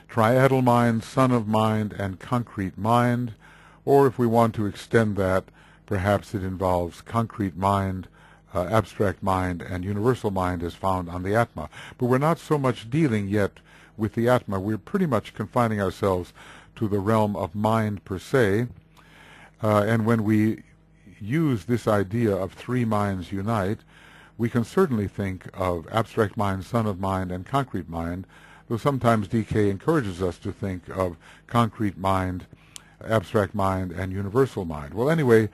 triadal mind, son of mind, and concrete mind, Or if we want to extend that, perhaps it involves concrete mind, abstract mind, and universal mind as found on the Atma. But we're not so much dealing yet with the Atma. We're pretty much confining ourselves to the realm of mind per se. And when we use this idea of three minds unite, we can certainly think of abstract mind, son of mind, and concrete mind, though sometimes DK encourages us to think of concrete mind, abstract mind, and universal mind. Well, anyway,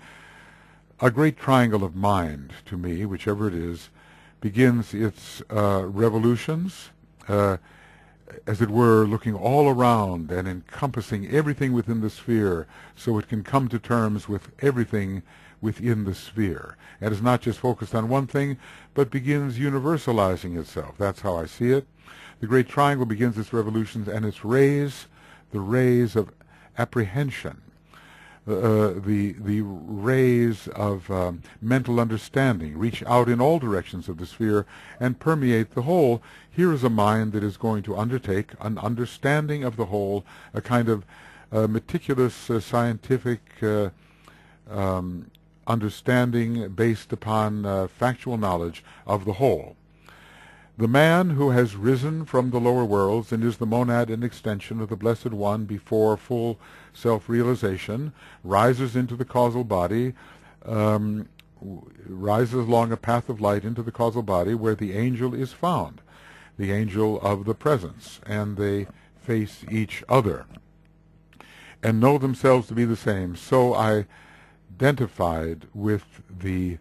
a great triangle of mind, to me, whichever it is, begins its revolutions, as it were, looking all around and encompassing everything within the sphere so it can come to terms with everything within the sphere. And is not just focused on one thing, but begins universalizing itself. That's how I see it. The great triangle begins its revolutions, and its rays, the rays of apprehension, the rays of mental understanding, reach out in all directions of the sphere and permeate the whole. Here is a mind that is going to undertake an understanding of the whole, a kind of meticulous scientific understanding based upon factual knowledge of the whole. The man who has risen from the lower worlds and is the monad and extension of the Blessed One before full self-realization rises into the causal body, rises along a path of light into the causal body where the angel is found, the angel of the presence, and they face each other and know themselves to be the same. So I identified with the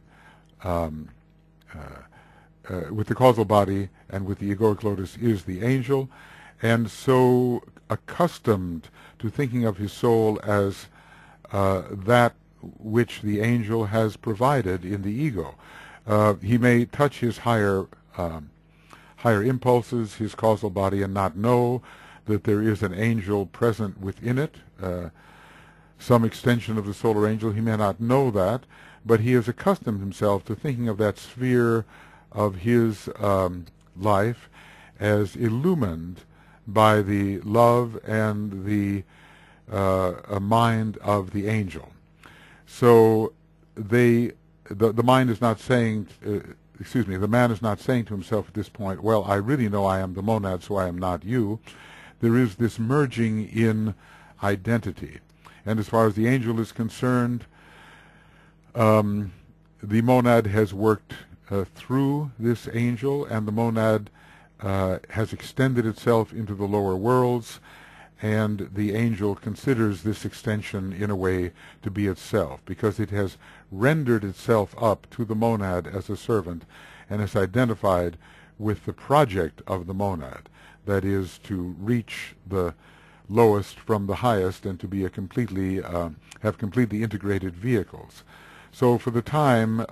causal body, and with the egoic lotus is the angel, and so accustomed to thinking of his soul as that which the angel has provided in the ego. He may touch his higher impulses, his causal body, and not know that there is an angel present within it, some extension of the solar angel. He may not know that, but he has accustomed himself to thinking of that sphere of his life as illumined by the love and the mind of the angel. So the mind is not saying, the man is not saying to himself at this point, well, I really know I am the monad, so I am not you. There is this merging in identity. And as far as the angel is concerned, the monad has worked through this angel, and the monad has extended itself into the lower worlds, and the angel considers this extension in a way to be itself, because it has rendered itself up to the monad as a servant and is identified with the project of the monad, that is, to reach the lowest from the highest and to be a completely have completely integrated vehicles. So for the time,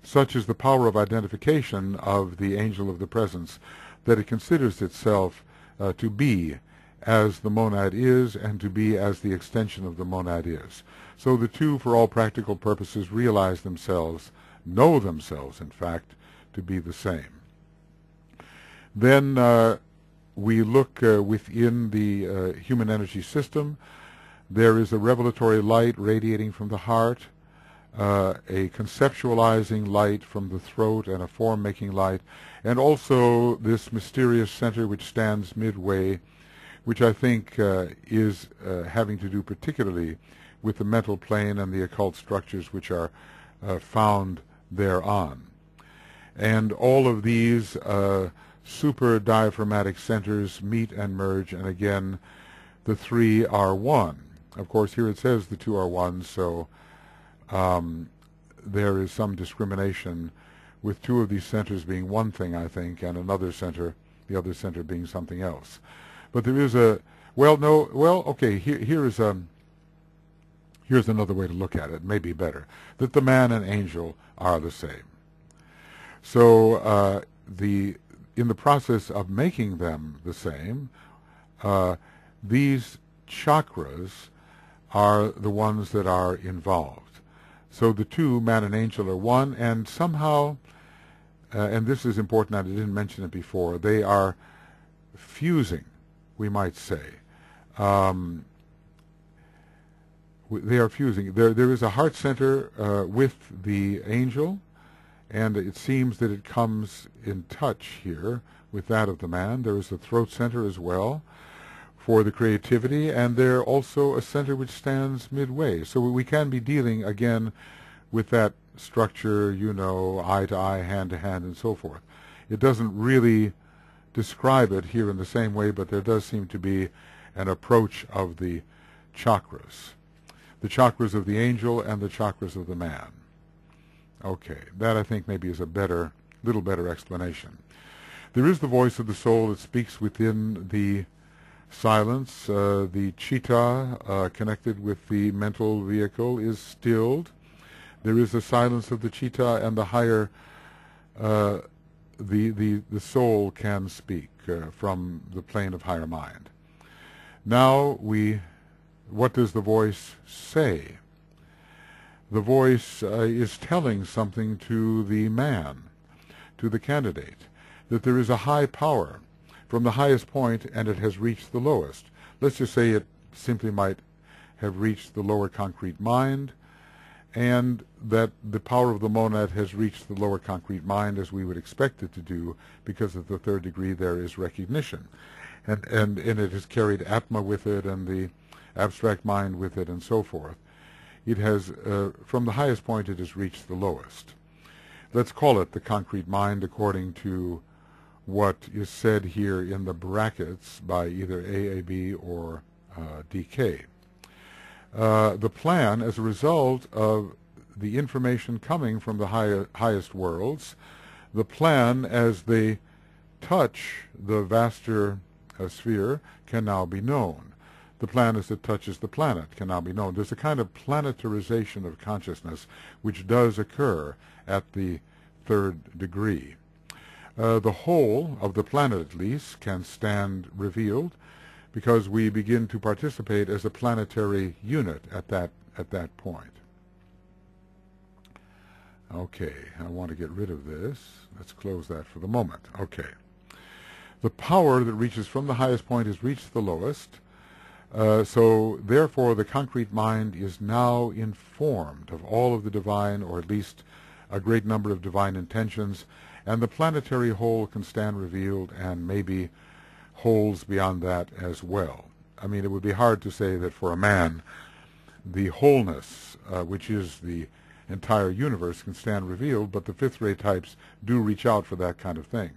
such is the power of identification of the angel of the presence, that it considers itself to be as the monad is, and to be as the extension of the monad is. So the two, for all practical purposes, realize themselves, know themselves, in fact, to be the same. Then we look within the human energy system. There is a revelatory light radiating from the heart, a conceptualizing light from the throat, and a form-making light, and also this mysterious center which stands midway, which I think is having to do particularly with the mental plane and the occult structures which are found thereon. And all of these super diaphragmatic centers meet and merge, and again the three are one. Of course, here it says the two are one, so there is some discrimination with two of these centers being one thing, I think, and another center, the other center, being something else. But there is a, here's another way to look at it, maybe better, that the man and angel are the same. So in the process of making them the same, these chakras are the ones that are involved. So the two, man and angel, are one, and somehow, and this is important, I didn't mention it before, they are fusing, we might say. they are fusing. There is a heart center with the angel, and it seems that it comes in touch here with that of the man. There is a throat center as well for the creativity, and there also a center which stands midway. So we can be dealing again with that structure, you know, eye to eye, hand to hand, and so forth. It doesn't really describe it here in the same way, but there does seem to be an approach of the chakras of the angel and the chakras of the man. Okay, that I think maybe is a little better explanation. There is the voice of the soul that speaks within the silence. The chitta connected with the mental vehicle is stilled. There is the silence of the chitta, and the higher, the soul can speak from the plane of higher mind. Now what does the voice say? The voice is telling something to the man, to the candidate, that there is a high power from the highest point and it has reached the lowest. Let's just say it simply might have reached the lower concrete mind, and that the power of the monad has reached the lower concrete mind as we would expect it to do, because of the third degree there is recognition. And it has carried Atma with it and the abstract mind with it and so forth. It has, from the highest point, it has reached the lowest. Let's call it the concrete mind according to what is said here in the brackets by either AAB or DK. The plan, as a result of the information coming from the highest worlds, the plan as they touch the vaster sphere can now be known. The plan as it touches the planet can now be known. There's a kind of planetarization of consciousness which does occur at the third degree. The whole of the planet, at least, can stand revealed, because we begin to participate as a planetary unit at that point. Okay, I want to get rid of this. Let's close that for the moment. Okay. The power that reaches from the highest point has reached the lowest, so therefore the concrete mind is now informed of all of the divine, or at least a great number of divine intentions, and the planetary whole can stand revealed, and maybe wholes beyond that as well. I mean, it would be hard to say that for a man the wholeness, which is the entire universe, can stand revealed, but the fifth-ray types do reach out for that kind of thing,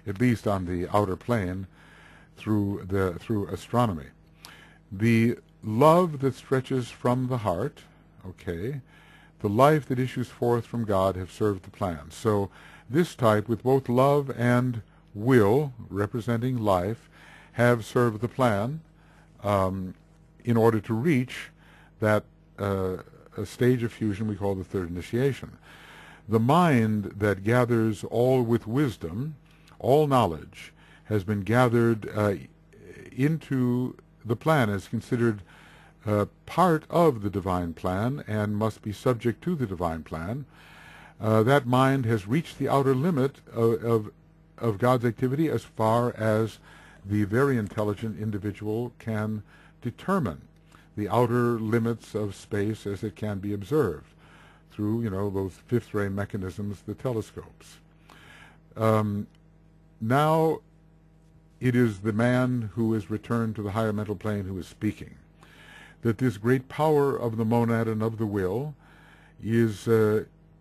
at least on the outer plane through astronomy. The love that stretches from the heart, okay, the life that issues forth from God have served the plan. So this type, with both love and will, representing life, have served the plan in order to reach that a stage of fusion we call the third initiation. The mind that gathers all with wisdom, all knowledge, has been gathered into the plan, is considered part of the divine plan and must be subject to the divine plan. That mind has reached the outer limit of God's activity as far as the very intelligent individual can determine the outer limits of space as it can be observed through, you know, those fifth-ray mechanisms, the telescopes. Now it is the man who is returned to the higher mental plane who is speaking. That this great power of the monad and of the will is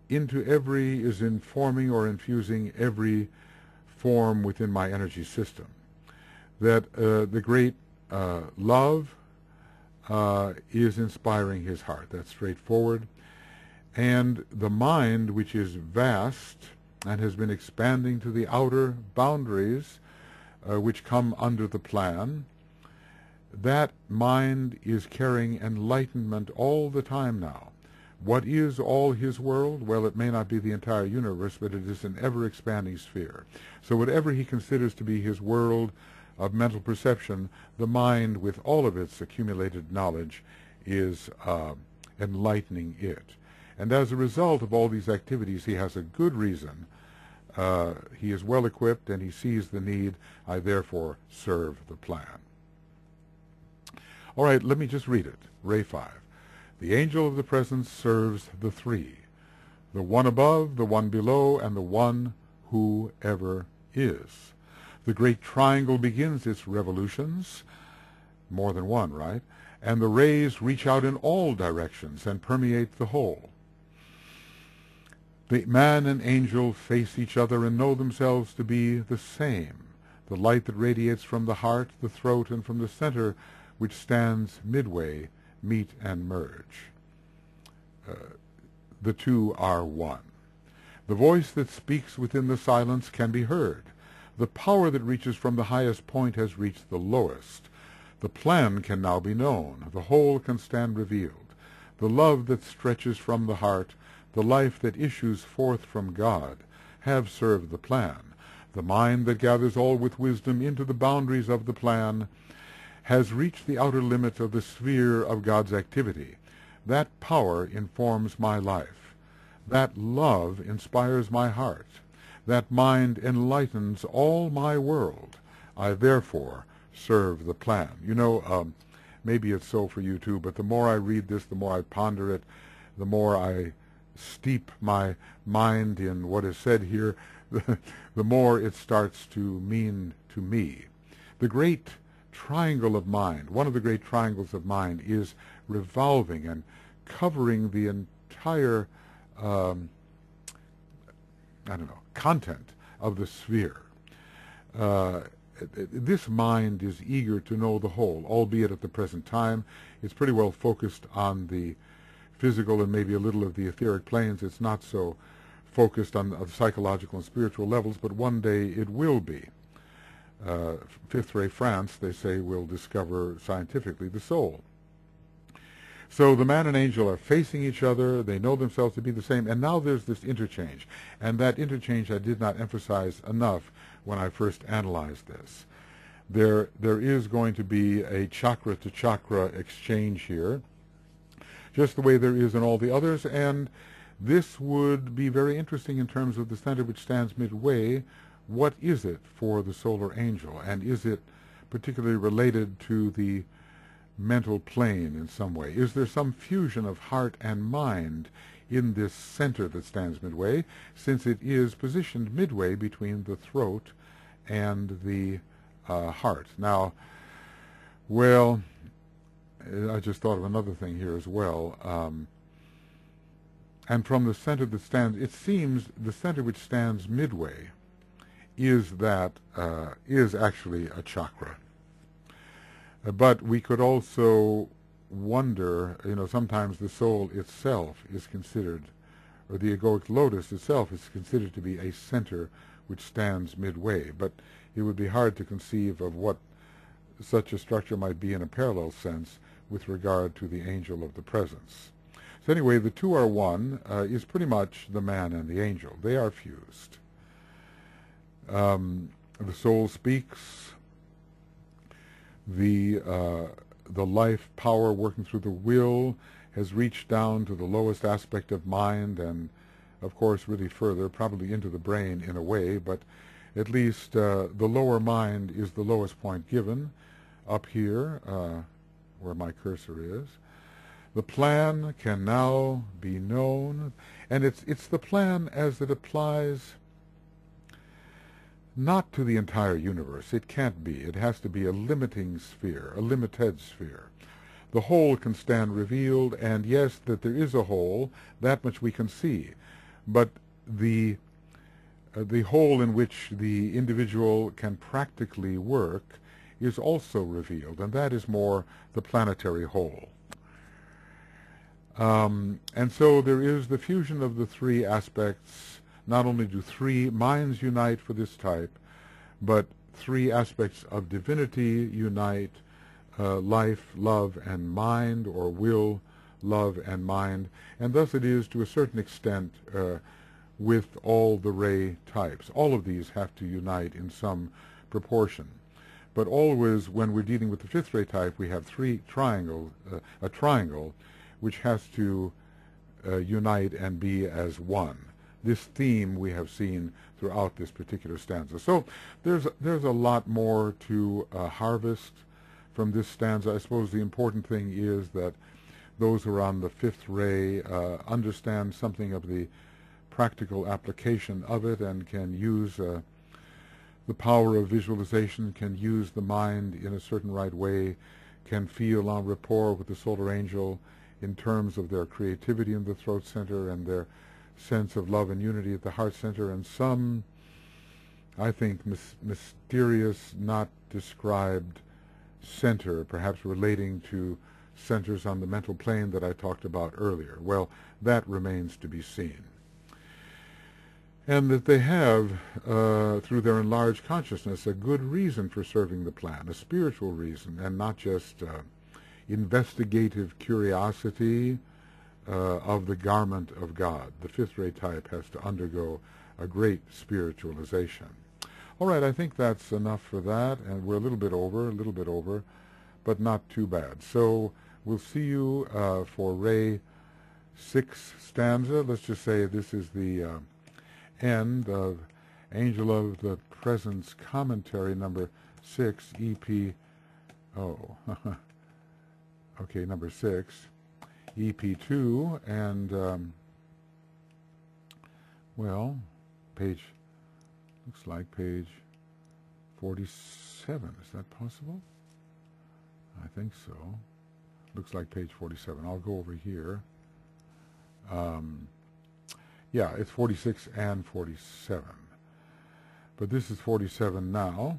informing or infusing every form within my energy system. That the great love is inspiring his heart. That's straightforward. And the mind, which is vast and has been expanding to the outer boundaries which come under the plan, that mind is carrying enlightenment all the time now. What is all his world? Well, it may not be the entire universe, but it is an ever-expanding sphere. So whatever he considers to be his world of mental perception, the mind, with all of its accumulated knowledge, is enlightening it. And as a result of all these activities, he has a good reason. He is well equipped and he sees the need. I therefore serve the plan. All right, let me just read it. Ray 5. The angel of the presence serves the three, the one above, the one below, and the one who ever is. The great triangle begins its revolutions, more than one, right? And the rays reach out in all directions and permeate the whole. The man and angel face each other and know themselves to be the same. The light that radiates from the heart, the throat, and from the center, which stands midway, meet and merge. The two are one. The voice that speaks within the silence can be heard. The power that reaches from the highest point has reached the lowest. The plan can now be known. The whole can stand revealed. The love that stretches from the heart, the life that issues forth from God, have served the plan. The mind that gathers all with wisdom into the boundaries of the plan has reached the outer limits of the sphere of God's activity. That power informs my life. That love inspires my heart. That mind enlightens all my world. I therefore serve the plan. You know, maybe it's so for you too, but the more I read this, the more I ponder it, the more I steep my mind in what is said here, the more it starts to mean to me. The great triangle of mind, one of the great triangles of mind, is revolving and covering the entire, content of the sphere. This mind is eager to know the whole, albeit at the present time it's pretty well focused on the physical and maybe a little of the etheric planes. It's not so focused on the psychological and spiritual levels, but one day it will be. Fifth ray France, they say, will discover scientifically the soul. So the man and angel are facing each other. They know themselves to be the same. And now there's this interchange. And that interchange I did not emphasize enough when I first analyzed this. There is going to be a chakra-to-chakra exchange here, just the way there is in all the others. And this would be very interesting in terms of the center which stands midway. What is it for the solar angel? And is it particularly related to the mental plane in some way? Is there some fusion of heart and mind in this center that stands midway, since it is positioned midway between the throat and the heart? Now, well, I just thought of another thing here as well. And from the center that stands, it seems the center which stands midway is actually a chakra. But we could also wonder, sometimes the soul itself is considered, or the egoic lotus itself is considered to be a center which stands midway. But it would be hard to conceive of what such a structure might be in a parallel sense with regard to the angel of the presence. So anyway, the two are one is pretty much the man and the angel. They are fused. The soul speaks. The life power working through the will has reached down to the lowest aspect of mind, and of course really further, probably into the brain in a way, but at least the lower mind is the lowest point given up here where my cursor is. The plan can now be known, and it's the plan as it applies not to the entire universe. It can't be. It has to be a limiting sphere, a limited sphere. The whole can stand revealed, and yes, that there is a whole, that much we can see. But the whole in which the individual can practically work is also revealed, and that is more the planetary whole. And so there is the fusion of the three aspects. Not only do three minds unite for this type, but three aspects of divinity unite, life, love, and mind, or will, love, and mind. And thus it is to a certain extent with all the ray types. All of these have to unite in some proportion. But always when we're dealing with the fifth ray type, we have a triangle which has to unite and be as one. This theme we have seen throughout this particular stanza. So there's a lot more to harvest from this stanza. I suppose the important thing is that those who are on the fifth ray understand something of the practical application of it and can use the power of visualization, can use the mind in a certain right way, can feel en rapport with the solar angel in terms of their creativity in the throat center and their sense of love and unity at the heart center, and some, I think, mysterious, not described center, perhaps relating to centers on the mental plane that I talked about earlier. Well, that remains to be seen. And that they have, through their enlarged consciousness, a good reason for serving the plan, a spiritual reason, and not just investigative curiosity of the garment of God. The fifth ray type has to undergo a great spiritualization. All right, I think that's enough for that, and we're a little bit over, but not too bad. So we'll see you for Ray 6 stanza. Let's just say this is the end of Angel of the Presence commentary number 6, EP, okay, number 6, EP2, and, well, looks like page 47. Is that possible? I think so. Looks like page 47. I'll go over here. Yeah, it's 46 and 47. But this is 47 now.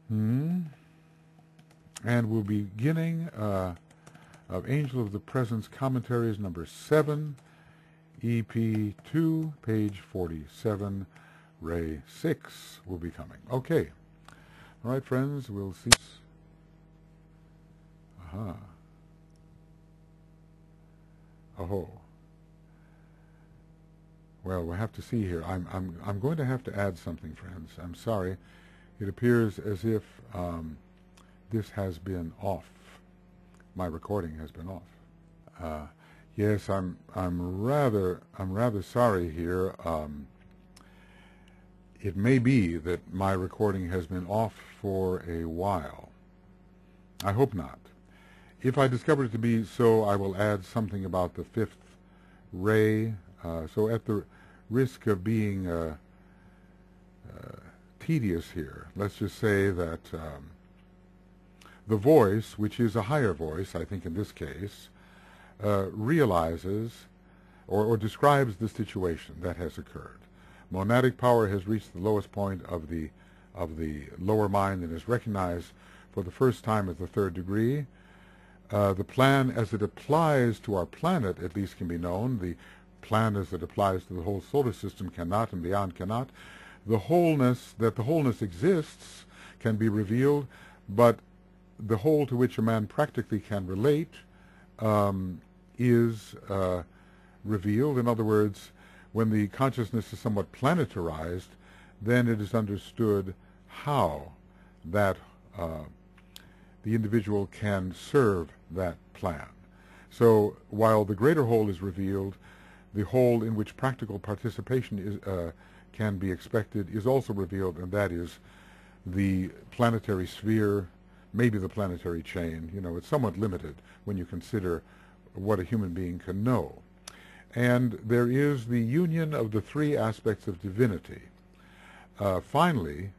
And we'll be beginning of Angel of the Presence commentaries number 7, EP2, page 47, Ray 6 will be coming. Okay. All right, friends, we'll see. Aha. Oh. Well, we'll have to see here. I'm going to have to add something, friends. I'm sorry. It appears as if this has been off. My recording has been off. Yes, I'm rather sorry here. It may be that my recording has been off for a while. I hope not. If I discover it to be so, I will add something about the fifth ray. So at the risk of being tedious here, let's just say that the voice, which is a higher voice, I think in this case, realizes or describes the situation that has occurred. Monadic power has reached the lowest point of the lower mind and is recognized for the first time as the third degree. The plan as it applies to our planet at least can be known. The plan as it applies to the whole solar system cannot, and beyond cannot. The wholeness exists can be revealed, but the whole to which a man practically can relate is revealed. In other words, when the consciousness is somewhat planetarized, then it is understood how that the individual can serve that plan. So while the greater whole is revealed, the whole in which practical participation can be expected is also revealed, and that is the planetary sphere, maybe the planetary chain. You know, it's somewhat limited when you consider what a human being can know. And there is the union of the three aspects of divinity. Finally,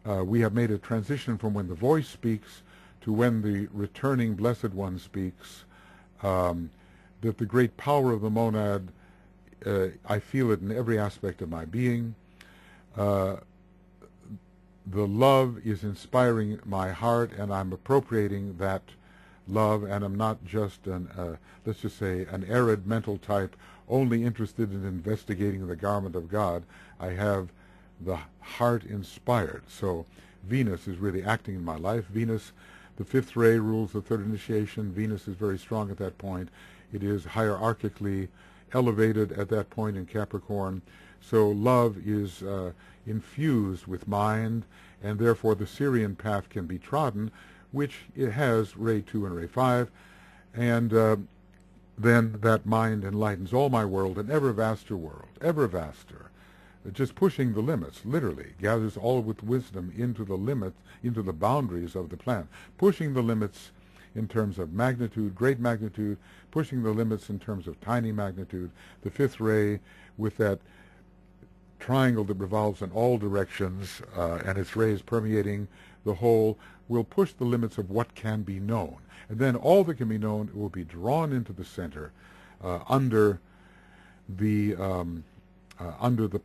we have made a transition from when the voice speaks to when the returning Blessed One speaks, that the great power of the monad, I feel it in every aspect of my being. The love is inspiring my heart, and I'm appropriating that love, and I'm not just let's just say, an arid mental type only interested in investigating the garment of God. I have the heart inspired. So Venus is really acting in my life. Venus, the fifth ray, rules the third initiation. Venus is very strong at that point. It is hierarchically elevated at that point in Capricorn. So love is infused with mind, and therefore the Syrian path can be trodden, which it has Ray 2 and Ray 5, and then that mind enlightens all my world, an ever vaster world, ever vaster. just pushing the limits, literally, gathers all with wisdom into the limits, into the boundaries of the plan, pushing the limits in terms of magnitude, great magnitude, pushing the limits in terms of tiny magnitude. The fifth ray with that triangle that revolves in all directions and its rays permeating the whole will push the limits of what can be known. And then all that can be known will be drawn into the center under the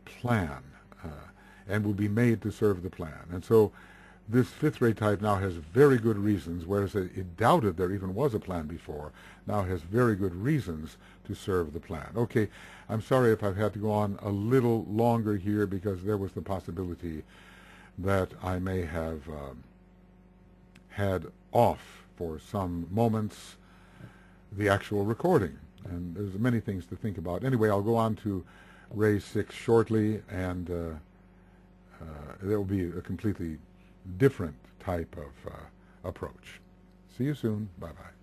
plan and will be made to serve the plan. And so this fifth ray type now has very good reasons, whereas it doubted there even was a plan before, now has very good reasons to serve the plan. Okay, I'm sorry if I've had to go on a little longer here because there was the possibility that I may have had off for some moments the actual recording. And there's many things to think about. Anyway, I'll go on to Ray 6 shortly, and there will be a completely different type of approach. See you soon. Bye-bye.